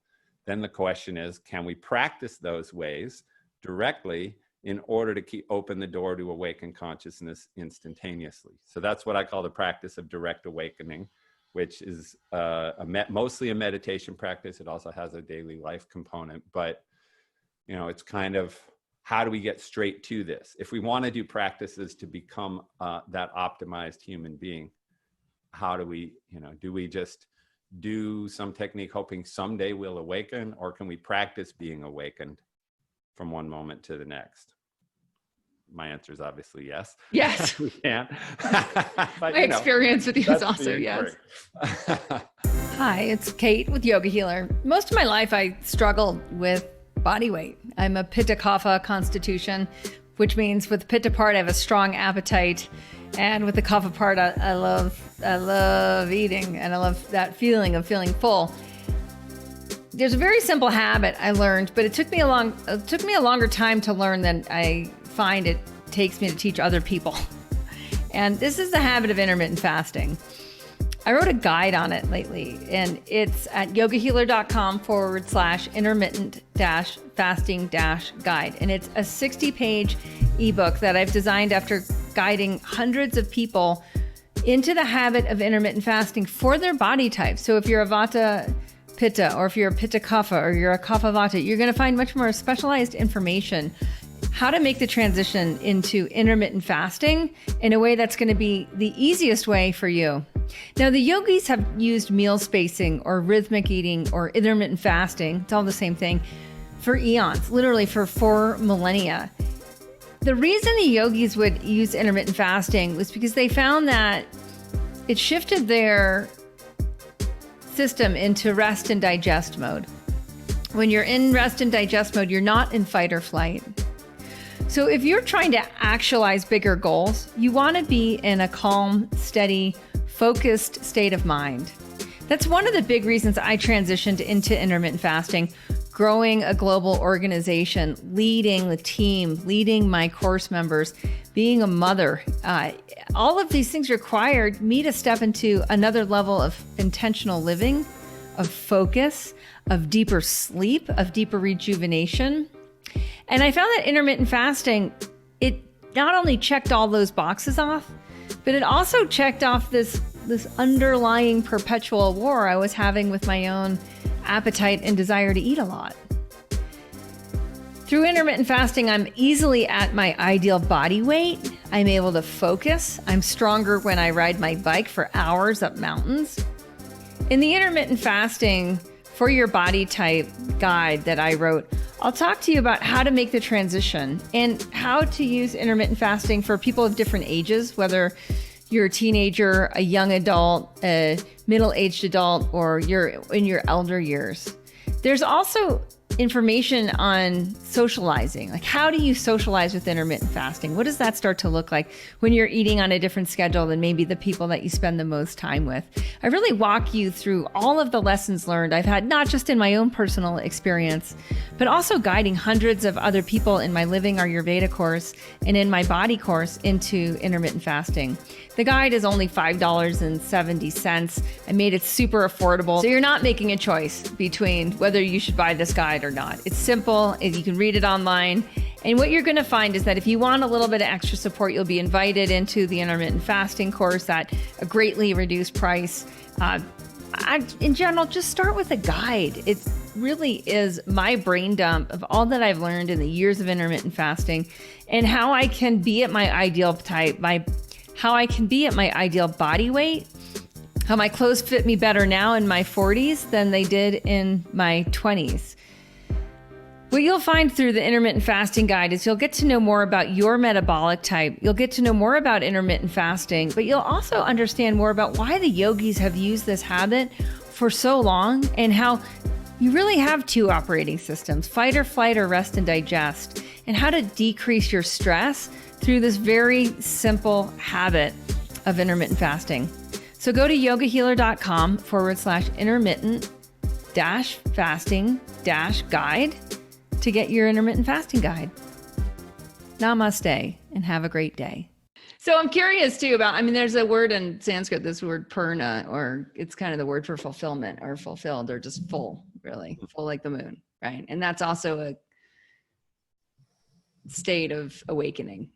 Then the question is, can we practice those ways directly in order to open the door to awakened consciousness instantaneously? So that's what I call the practice of direct awakening, which is mostly a meditation practice. It also has a daily life component, but it's kind of, how do we get straight to this? If we want to do practices to become that optimized human being, how do we, do we just do some technique hoping someday we'll awaken, or can we practice being awakened from one moment to the next? My answer is obviously yes. Yes. We can. But, my experience with you is also yes. Hi, it's Kate with Yoga Healer. Most of my life I struggled with body weight. I'm a Pitta Kapha constitution, which means with the Pitta part, I have a strong appetite. And with the Kapha part, I love eating, and I love that feeling of feeling full. There's a very simple habit I learned, but it took me a longer time to learn than I find it takes me to teach other people. And this is the habit of intermittent fasting. I wrote a guide on it lately, and it's at yogahealer.com/intermittent-fasting-guide. And it's a 60-page ebook that I've designed after guiding hundreds of people into the habit of intermittent fasting for their body type. So if you're a Vata Pitta, or if you're a Pitta Kapha, or you're a Kapha Vata, you're going to find much more specialized information how to make the transition into intermittent fasting in a way that's going to be the easiest way for you. Now, the yogis have used meal spacing or rhythmic eating or intermittent fasting, it's all the same thing, for eons, literally for 4 millennia. The reason the yogis would use intermittent fasting was because they found that it shifted their system into rest and digest mode. When you're in rest and digest mode, you're not in fight or flight. So if you're trying to actualize bigger goals, you want to be in a calm, steady, focused state of mind. That's one of the big reasons I transitioned into intermittent fasting, growing a global organization, leading the team, leading my course members, being a mother. All of these things required me to step into another level of intentional living, of focus, of deeper sleep, of deeper rejuvenation. And I found that intermittent fasting, it not only checked all those boxes off, but it also checked off this underlying perpetual war I was having with my own appetite and desire to eat a lot. Through intermittent fasting, I'm easily at my ideal body weight. I'm able to focus. I'm stronger when I ride my bike for hours up mountains. In the intermittent fasting for your body type guide that I wrote, I'll talk to you about how to make the transition and how to use intermittent fasting for people of different ages, whether you're a teenager, a young adult, a middle-aged adult, or you're in your elder years. There's also information on socializing. Like, how do you socialize with intermittent fasting? What does that start to look like when you're eating on a different schedule than maybe the people that you spend the most time with? I really walk you through all of the lessons learned I've had, not just in my own personal experience, but also guiding hundreds of other people in my Living Ayurveda course and in my body course into intermittent fasting. The guide is only $5.70. I made it super affordable. So you're not making a choice between whether you should buy this guide or not. It's simple. You can read it online. And what you're going to find is that if you want a little bit of extra support, you'll be invited into the intermittent fasting course at a greatly reduced price. In general, just start with a guide. It really is my brain dump of all that I've learned in the years of intermittent fasting and how I can be at my ideal type, how I can be at my ideal body weight, how my clothes fit me better now in my 40s than they did in my 20s. What you'll find through the intermittent fasting guide is you'll get to know more about your metabolic type. You'll get to know more about intermittent fasting, but you'll also understand more about why the yogis have used this habit for so long and how you really have two operating systems, fight or flight or rest and digest, and how to decrease your stress through this very simple habit of intermittent fasting. So go to yogahealer.com/intermittent-fasting-guide to get your intermittent fasting guide. Namaste and have a great day. So I'm curious too about, there's a word in Sanskrit, this word purna, or it's kind of the word for fulfillment or fulfilled or just full, really full like the moon, right? And that's also a state of awakening.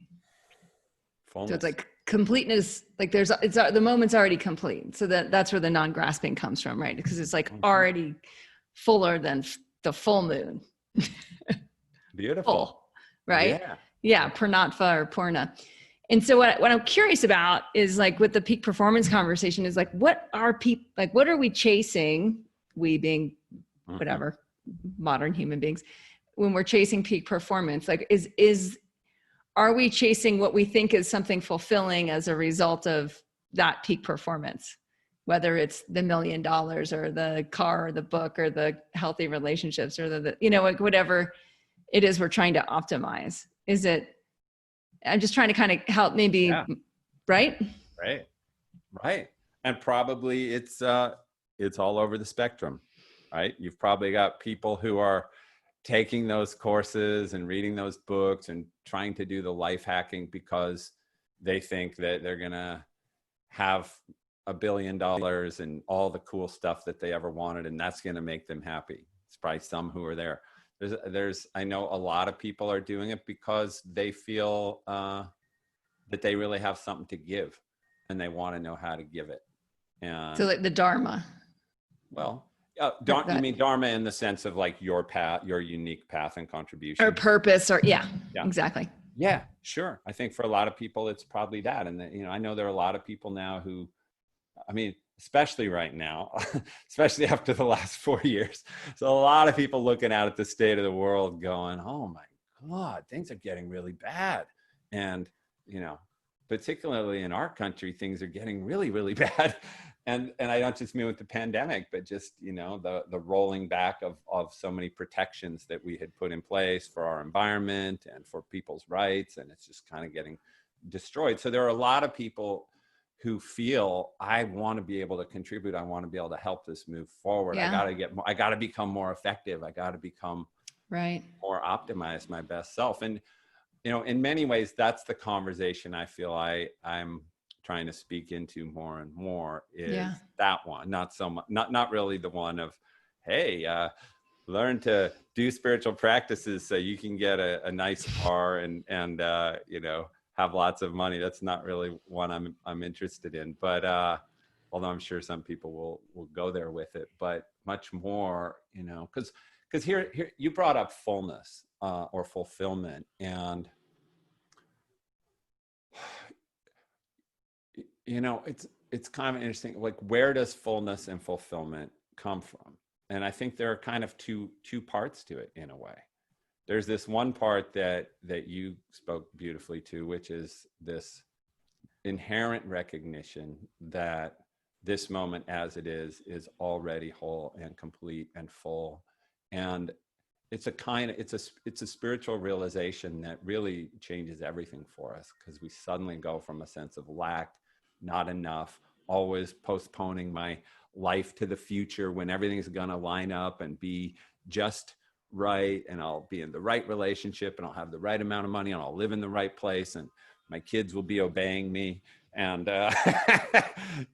Fullness. So it's like completeness, like the moment's already complete. So that's where the non-grasping comes from, right? Because it's like already fuller than the full moon. Beautiful. Full, right? Yeah. Purnatva or Purna. And so what I'm curious about is like with the peak performance conversation is like, what are we chasing? We being whatever, modern human beings, when we're chasing peak performance, like are we chasing what we think is something fulfilling as a result of that peak performance? Whether it's the $1 million or the car or the book or the healthy relationships or like whatever it is we're trying to optimize. I'm just trying to kind of help maybe, right? Right. And probably it's all over the spectrum, right? You've probably got people who are taking those courses and reading those books and trying to do the life hacking because they think that they're going to have $1 billion and all the cool stuff that they ever wanted, and that's going to make them happy. It's probably some who are there. I know a lot of people are doing it because they feel that they really have something to give and they want to know how to give it. And so like the Dharma. Well, you mean Dharma in the sense of like your path, your unique path and contribution? Or purpose yeah, exactly. Yeah, sure. I think for a lot of people, it's probably that. And, I know there are a lot of people now who, especially right now, especially after the last 4 years. So a lot of people looking out at the state of the world going, oh my God, things are getting really bad. And, particularly in our country, things are getting really, really bad. And I don't just mean with the pandemic, but just, the rolling back of so many protections that we had put in place for our environment and for people's rights. And it's just kind of getting destroyed. So there are a lot of people who feel, I want to be able to contribute. I want to be able to help this move forward. Yeah. I got to become more effective. I got to become more optimized, my best self. And, in many ways, that's the conversation I feel I'm trying to speak into more and more is that one, not so much, not really the one of, hey, learn to do spiritual practices so you can get a nice car and have lots of money. That's not really one I'm interested in, but although I'm sure some people will go there with it, but much more, you know, because here you brought up fullness or fulfillment, and you know, it's kind of interesting, like, where does fullness and fulfillment come from? And I think there are kind of two parts to it in a way. There's this one part that you spoke beautifully to, which is this inherent recognition that this moment as it is already whole and complete and full. And it's a spiritual realization that really changes everything for us, because we suddenly go from a sense of lack, not enough, always postponing my life to the future when everything's going to line up and be just right, and I'll be in the right relationship, and I'll have the right amount of money, and I'll live in the right place, and my kids will be obeying me, and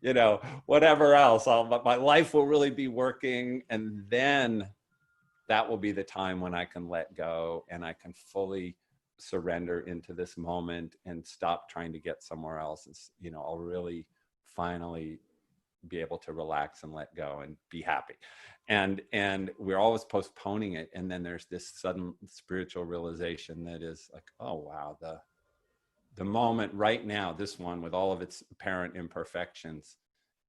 you know, whatever else, my life will really be working. And then that will be the time when I can let go and I can fully surrender into this moment and stop trying to get somewhere else. It's, you know, I'll really finally be able to relax and let go and be happy. And we're always postponing it. And then there's this sudden spiritual realization that is like, oh, wow, the moment right now, this one with all of its apparent imperfections,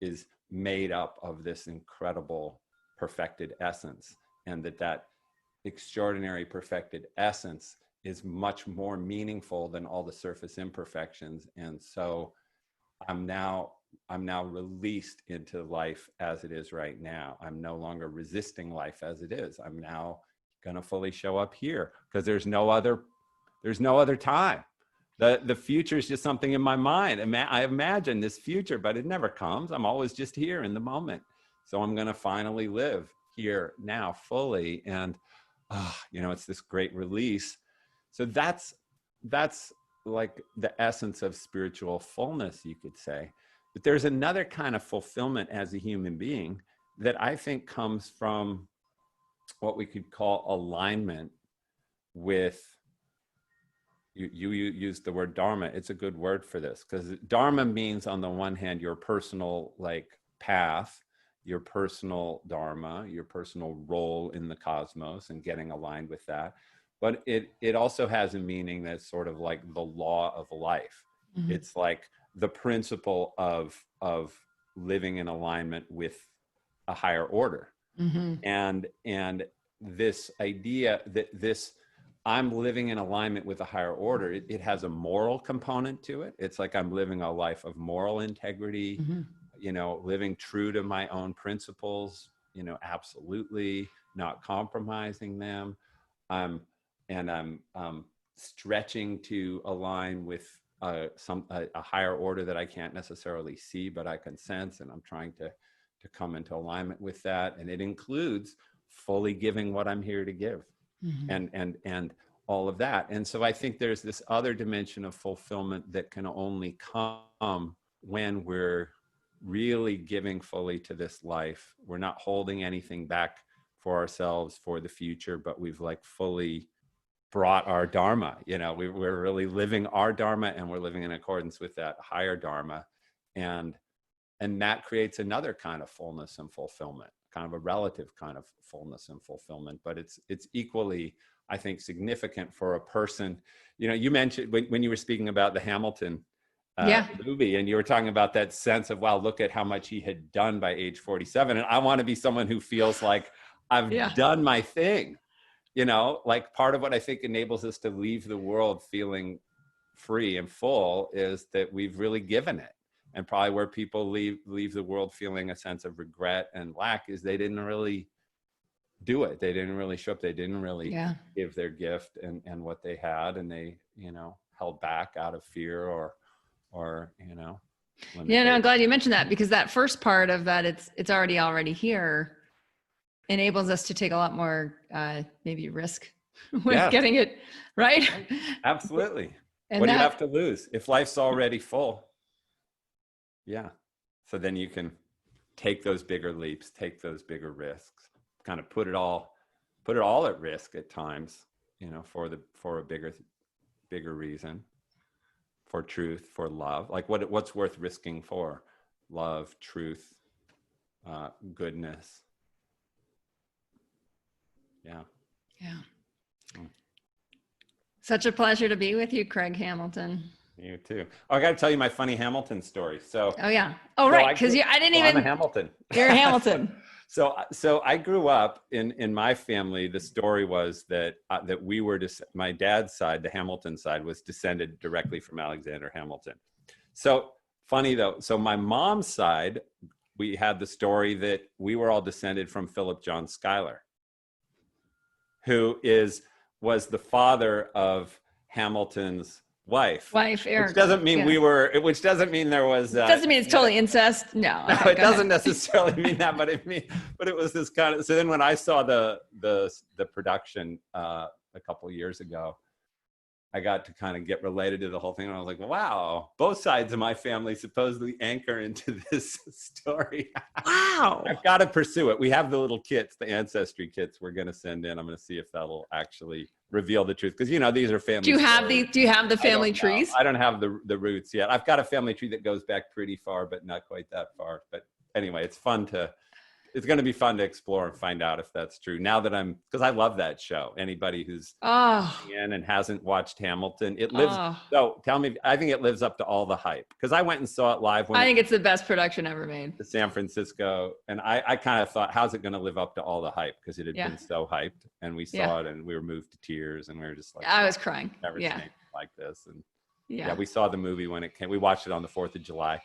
is made up of this incredible perfected essence. And that extraordinary perfected essence is much more meaningful than all the surface imperfections. And so I'm now released into life as it is right now. I'm no longer resisting life as it is. I'm now going to fully show up here, because there's no other time. The future is just something in my mind. I imagine this future, but it never comes. I'm always just here in the moment. So I'm going to finally live here now fully. And, you know, it's this great release. So that's like the essence of spiritual fullness, you could say. But there's another kind of fulfillment as a human being that I think comes from what we could call alignment with, you used the word dharma. It's a good word for this, because dharma means, on the one hand, your personal like path, your personal dharma, your personal role in the cosmos, and getting aligned with that. But it also has a meaning that's sort of like the law of life. Mm-hmm. It's like the principle of living in alignment with a higher order. Mm-hmm. And this idea that I'm living in alignment with a higher order, it has a moral component to it. It's like I'm living a life of moral integrity, mm-hmm. you know, living true to my own principles, you know, absolutely not compromising them. I'm stretching to align with a higher order that I can't necessarily see, but I can sense, and I'm trying to come into alignment with that. And it includes fully giving what I'm here to give, mm-hmm. and all of that. And so I think there's this other dimension of fulfillment that can only come when we're really giving fully to this life. We're not holding anything back for ourselves for the future, but we've like fully brought our dharma, you know, we're really living our dharma, and we're living in accordance with that higher dharma. And that creates another kind of fullness and fulfillment, kind of a relative kind of fullness and fulfillment. But it's equally, I think, significant for a person. You know, you mentioned when you were speaking about the Hamilton movie, and you were talking about that sense of, wow, look at how much he had done by age 47. And I want to be someone who feels like I've done my thing. You know, like part of what I think enables us to leave the world feeling free and full is that we've really given it. And probably where people leave the world feeling a sense of regret and lack is they didn't really do it. They didn't really show up. They didn't really give their gift and what they had. And they, you know, held back out of fear or, you know. Yeah, no, I'm glad you mentioned that, because that first part of that, it's already here, enables us to take a lot more maybe risk with getting it right. Absolutely. And what do you have to lose if life's already full? Yeah. So then you can take those bigger leaps, take those bigger risks, kind of put it all at risk at times, you know, for a bigger reason, for truth, for love. Like what's worth risking for? Love, truth, goodness. Yeah. Yeah. Mm. Such a pleasure to be with you, Craig Hamilton. You too. Oh, I got to tell you my funny Hamilton story. So, Oh yeah. Oh so right, because I didn't even. I'm a Hamilton. You're a Hamilton. So I grew up in my family. The story was that that we were my dad's side, the Hamilton side, was descended directly from Alexander Hamilton. So funny though. So my mom's side, we had the story that we were all descended from Philip John Schuyler, who was the father of Hamilton's wife, Eric. which doesn't mean which doesn't mean there was doesn't mean it's totally incest. No, it doesn't necessarily mean that, but it was this kind of. So then when I saw the production a couple of years ago, I got to kind of get related to the whole thing, and I was like, wow, both sides of my family supposedly anchor into this story. Wow. I've got to pursue it. We have the little kits, the ancestry kits we're going to send in. I'm going to see if that'll actually reveal the truth, because these are family. Do you have the family trees? I don't have the roots yet. I've got a family tree that goes back pretty far, but not quite that far. But anyway, it's going to be fun to explore and find out if that's true. Now that because I love that show. Anybody who's in and hasn't watched Hamilton, it lives. So tell me, I think it lives up to all the hype, because I went and saw it live. I think it's the best production ever made. To San Francisco, and I kind of thought, how's it going to live up to all the hype? Because it had been so hyped, and we saw it, and we were moved to tears, and we were just like, I was crying. Never seen anything like this, and. Yeah, we saw the movie when it came. We watched it on the 4th of July,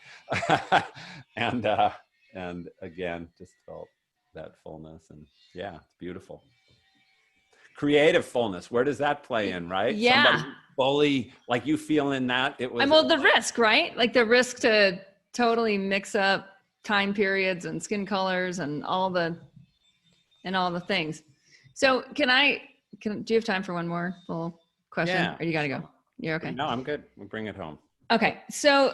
and again, just felt that fullness, and it's beautiful. Creative fullness. Where does that play in, right? Yeah. Somebody fully, like you feeling that it was. the risk, right? Like the risk to totally mix up time periods and skin colors and all the things. So do you have time for one more little question? Yeah. Or you got to go? You're okay. No, I'm good. We'll bring it home. Okay. So,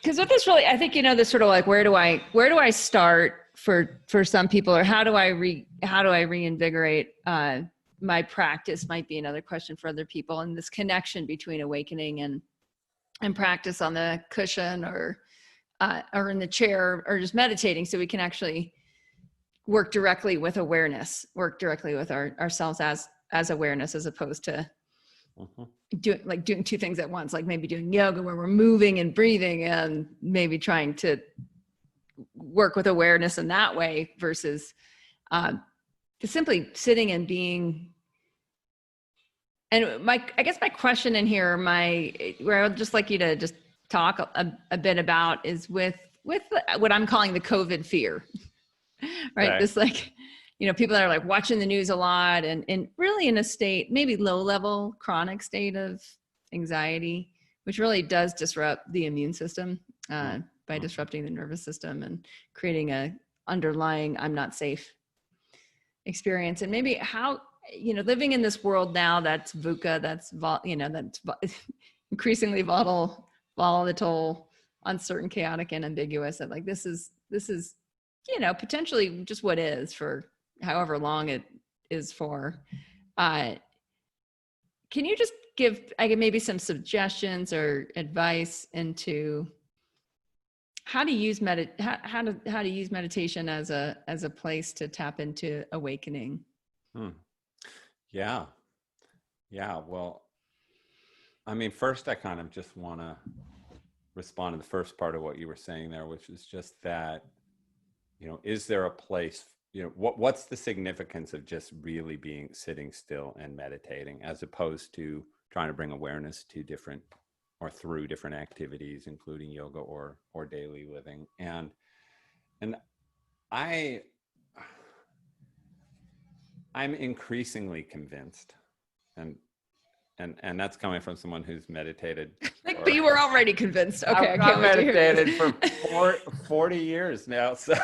because with this really, I think, this sort of like, where do I start for some people, or how do I reinvigorate my practice might be another question for other people. And this connection between awakening and practice on the cushion or in the chair, or just meditating, so we can actually work directly with awareness, work directly with ourselves as awareness, as opposed to doing two things at once, like maybe doing yoga where we're moving and breathing, and maybe trying to work with awareness in that way versus simply sitting and being. And I guess my question in here, where I'd just like you to just talk a bit about, is with what I'm calling the COVID fear, right? Okay. This people that are like watching the news a lot and really in a state, maybe low level chronic state of anxiety, which really does disrupt the immune system by disrupting the nervous system and creating a underlying I'm not safe experience. And maybe how, living in this world now that's VUCA, that's increasingly volatile, uncertain, chaotic, and ambiguous. And like, this is, potentially just what is for however long it is for. Can you just give maybe some suggestions or advice into how to use how to use meditation as a place to tap into awakening? Yeah. Well, first I kind of just want to respond to the first part of what you were saying there, which is just that, is there a place, what's the significance of just really sitting still and meditating, as opposed to trying to bring awareness to through different activities, including yoga or daily living. And I'm increasingly convinced, and that's coming from someone who's meditated. But you were already convinced. Okay, I've meditated for 40 years now. So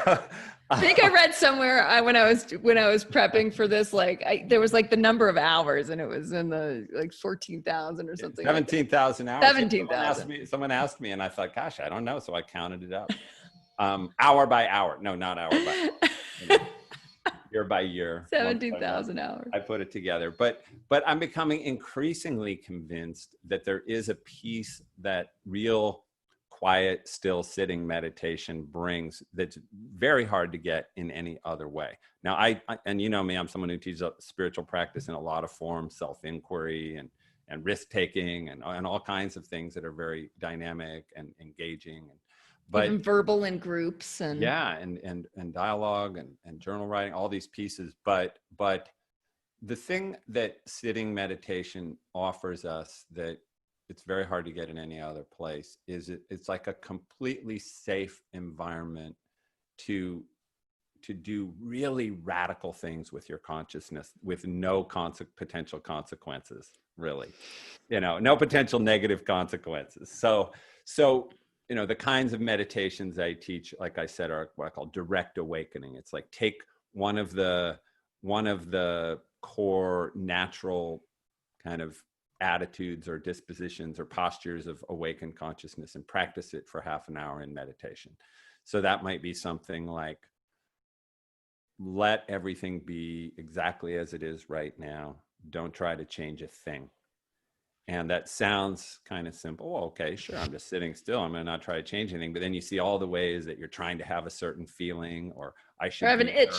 I think I read somewhere when I was prepping for this, there was the number of hours, and it was in the 14,000 or something. 17,000 hours. 17,000. Someone asked me, and I thought, gosh, I don't know. So I counted it up, hour by hour. No, not hour by. Year by year. 17,000 hours. I put it together, but I'm becoming increasingly convinced that there is a piece, that real quiet, still sitting meditation brings, that's very hard to get in any other way. Now, and you know me, I'm someone who teaches spiritual practice in a lot of forms, self-inquiry and risk-taking and all kinds of things that are very dynamic and engaging. But even verbal in groups and yeah, and dialogue and journal writing, all these pieces. But the thing that sitting meditation offers us that it's very hard to get in any other place is it's like a completely safe environment to do really radical things with your consciousness with no potential consequences, really, no potential negative consequences. So the kinds of meditations I teach, like I said, are what I call direct awakening. It's like take one of the core natural kind of attitudes or dispositions or postures of awakened consciousness and practice it for half an hour in meditation. So that might be something like, let everything be exactly as it is right now. Don't try to change a thing. And that sounds kind of simple. Well, okay, sure, I'm just sitting still. I'm going to not try to change anything. But then you see all the ways that you're trying to have a certain feeling, or I should have an itch.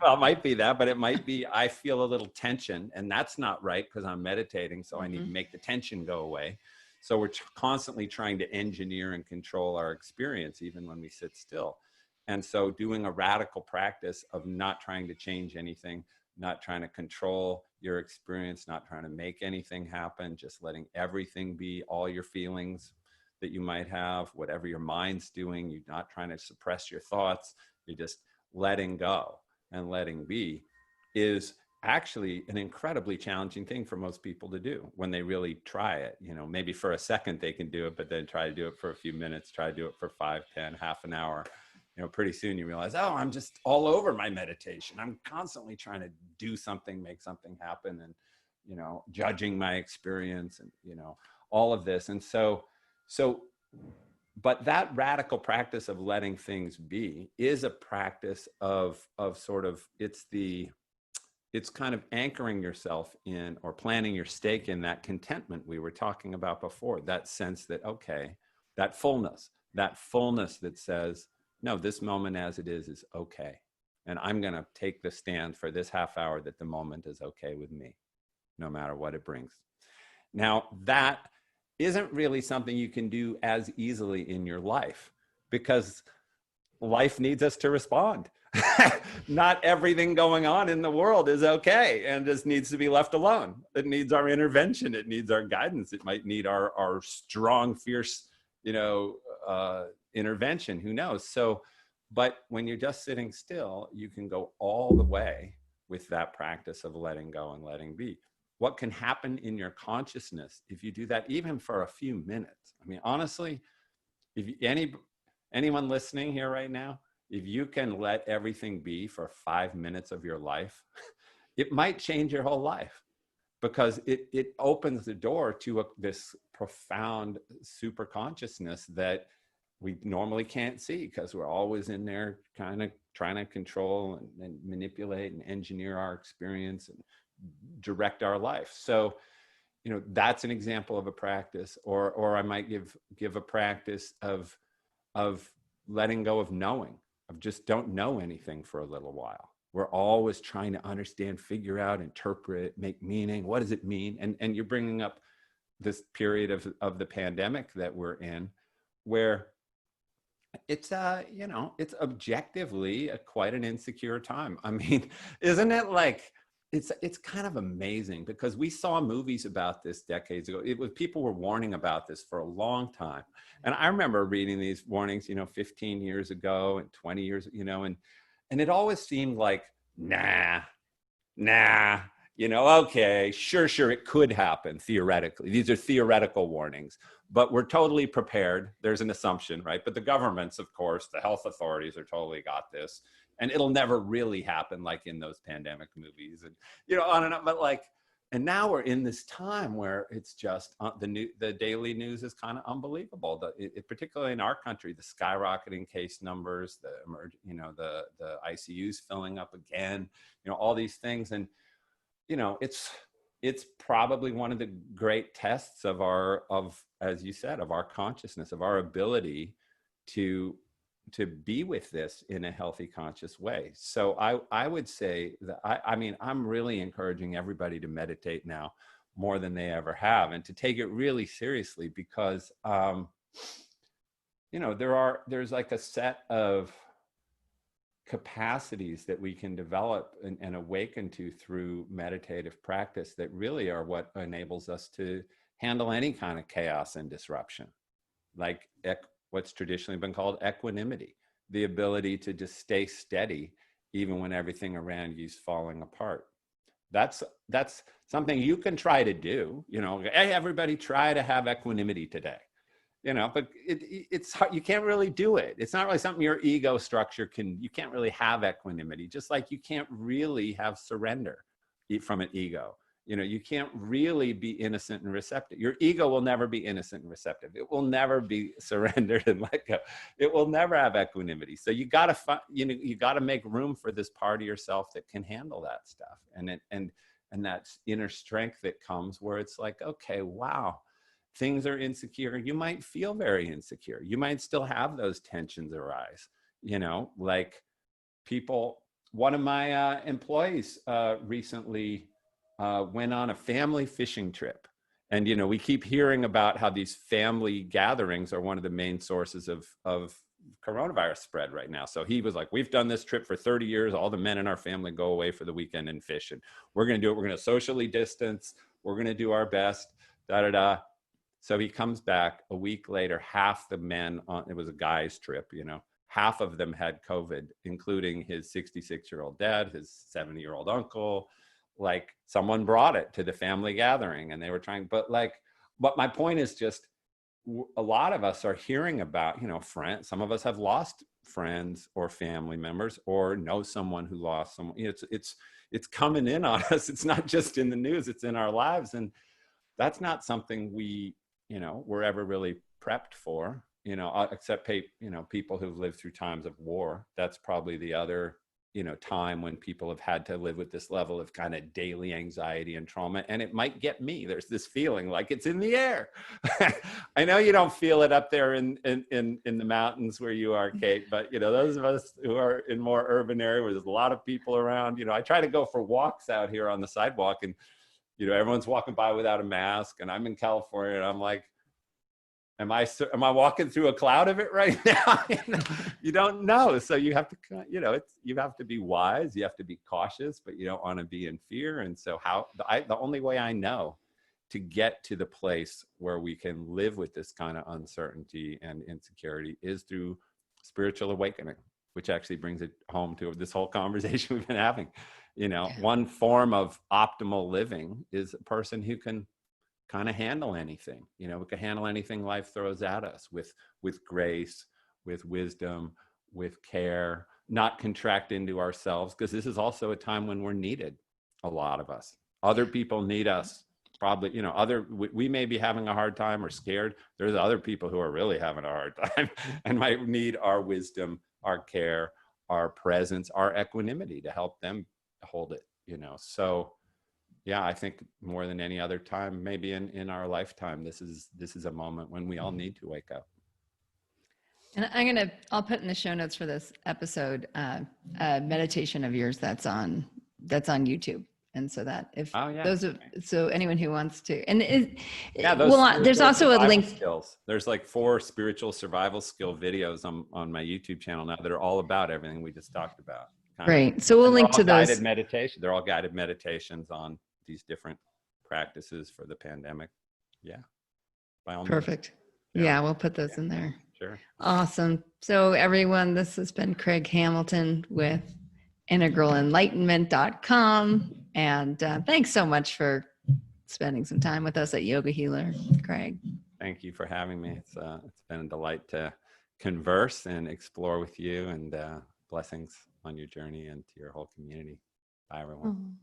Well, it might be that, but it might be I feel a little tension, and that's not right because I'm meditating. So I need to make the tension go away. So we're constantly trying to engineer and control our experience, even when we sit still. And so doing a radical practice of not trying to change anything, not trying to control your experience, not trying to make anything happen, just letting everything be, all your feelings that you might have, whatever your mind's doing, you're not trying to suppress your thoughts, you're just letting go and letting be, is actually an incredibly challenging thing for most people to do when they really try it. Maybe for a second they can do it, but then try to do it for a few minutes, try to do it for 5, 10, half an hour. Pretty soon you realize, oh, I'm just all over my meditation. I'm constantly trying to do something, make something happen, and, judging my experience and, all of this. And so, but that radical practice of letting things be is a practice of sort of, it's kind of anchoring yourself in, or planting your stake in, that contentment we were talking about before, that sense that, okay, that fullness that says, no, this moment as it is okay. And I'm going to take the stand for this half hour that the moment is okay with me, no matter what it brings. Now, that isn't really something you can do as easily in your life, because life needs us to respond. Not everything going on in the world is okay and just needs to be left alone. It needs our intervention. It needs our guidance. It might need our strong, fierce, intervention, who knows? So, but when you're just sitting still, you can go all the way with that practice of letting go and letting be. What can happen in your consciousness if you do that, even for a few minutes? I mean, honestly, if anyone listening here right now, if you can let everything be for 5 minutes of your life, it might change your whole life, because it opens the door to this profound super consciousness that we normally can't see, because we're always in there kind of trying to control and manipulate and engineer our experience and direct our life. So, that's an example of a practice. Or I might give a practice of letting go of knowing, of just don't know anything for a little while. We're always trying to understand, figure out, interpret, make meaning. What does it mean? And you're bringing up this period of the pandemic that we're in, where it's it's objectively quite an insecure time. I mean, isn't it like, it's kind of amazing, because we saw movies about this decades ago. People were warning about this for a long time. And I remember reading these warnings, 15 years ago and 20 years, and it always seemed like, nah, okay, sure, it could happen theoretically. These are theoretical warnings, but we're totally prepared. There's an assumption, right? But the governments, of course, the health authorities are totally got this, and it'll never really happen like in those pandemic movies, and on and on. But and now we're in this time where it's just the daily news is kind of unbelievable. Particularly in our country, the skyrocketing case numbers, the ICUs filling up again, all these things, and it's it's probably one of the great tests of as you said, of our consciousness, of our ability to be with this in a healthy, conscious way. So I would say that I mean, I'm really encouraging everybody to meditate now more than they ever have, and to take it really seriously, because you know, there's like a set of capacities that we can develop and awaken to through meditative practice that really are what enables us to handle any kind of chaos and disruption, like what's traditionally been called equanimity, the ability to just stay steady even when everything around you is falling apart. That's something you can try to do. You know, hey, everybody, try to have equanimity today. You know, but it's hard. You can't really do it. It's not really something your ego structure you can't really have equanimity, just like you can't really have surrender from an ego. You know, you can't really be innocent and receptive. Your ego will never be innocent and receptive. It will never be surrendered and let go. It will never have equanimity. So you got to, you got to make room for this part of yourself that can handle that stuff. And that inner strength that comes where it's like, okay, wow, things are insecure. You might feel very insecure. You might still have those tensions arise, you know, like one of my employees recently went on a family fishing trip. And, you know, we keep hearing about how these family gatherings are one of the main sources of coronavirus spread right now. So he was like, we've done this trip for 30 years. All the men in our family go away for the weekend and fish. And we're going to do it. We're going to socially distance. We're going to do our best, So he comes back a week later, half the men it was a guy's trip, you know, half of them had COVID, including his 66-year-old dad, his 70-year-old uncle. Like, someone brought it to the family gathering and they were trying, but my point is just, a lot of us are hearing about, you know, friends. Some of us have lost friends or family members, or know someone who lost someone. You know, it's coming in on us. It's not just in the news, it's in our lives. And that's not something we're ever really prepped for, you know, except, you know, people who've lived through times of war. That's probably the other, you know, time when people have had to live with this level of kind of daily anxiety and trauma. And it might get me. There's this feeling like it's in the air. I know you don't feel it up there in the mountains where you are, Kate, but, you know, those of us who are in more urban area where there's a lot of people around, you know, I try to go for walks out here on the sidewalk, and, you know, everyone's walking by without a mask, and I'm in California and I'm like, am I walking through a cloud of it right now? You don't know. So you have to, you know, you have to be wise, you have to be cautious, but you don't want to be in fear. And so the only way I know to get to the place where we can live with this kind of uncertainty and insecurity is through spiritual awakening, which actually brings it home to this whole conversation we've been having. You know, one form of optimal living is a person who can kind of handle anything. You know, we can handle anything life throws at us with grace, with wisdom, with care, not contract into ourselves, because this is also a time when we're needed. A lot of us, other people need us. Probably, you know, we may be having a hard time or scared. There's other people who are really having a hard time and might need our wisdom, our care, our presence, our equanimity to help them hold it, you know. So yeah, I think more than any other time, maybe in our lifetime, this is a moment when we all need to wake up. And I'll put in the show notes for this episode a meditation of yours that's on YouTube. And so that if so anyone who wants to, and there's also a link. Skills. There's like 4 spiritual survival skill videos on my YouTube channel now that are all about everything we just talked about. Great. So we'll link to those. Guided meditation. They're all guided meditations on these different practices for the pandemic. Yeah. By all means. Perfect. Yeah, we'll put those in there. Sure. Awesome. So everyone, this has been Craig Hamilton with integralenlightenment.com. And thanks so much for spending some time with us at Yoga Healer, Craig. Thank you for having me. It's been a delight to converse and explore with you, and blessings on your journey and to your whole community. Bye, everyone.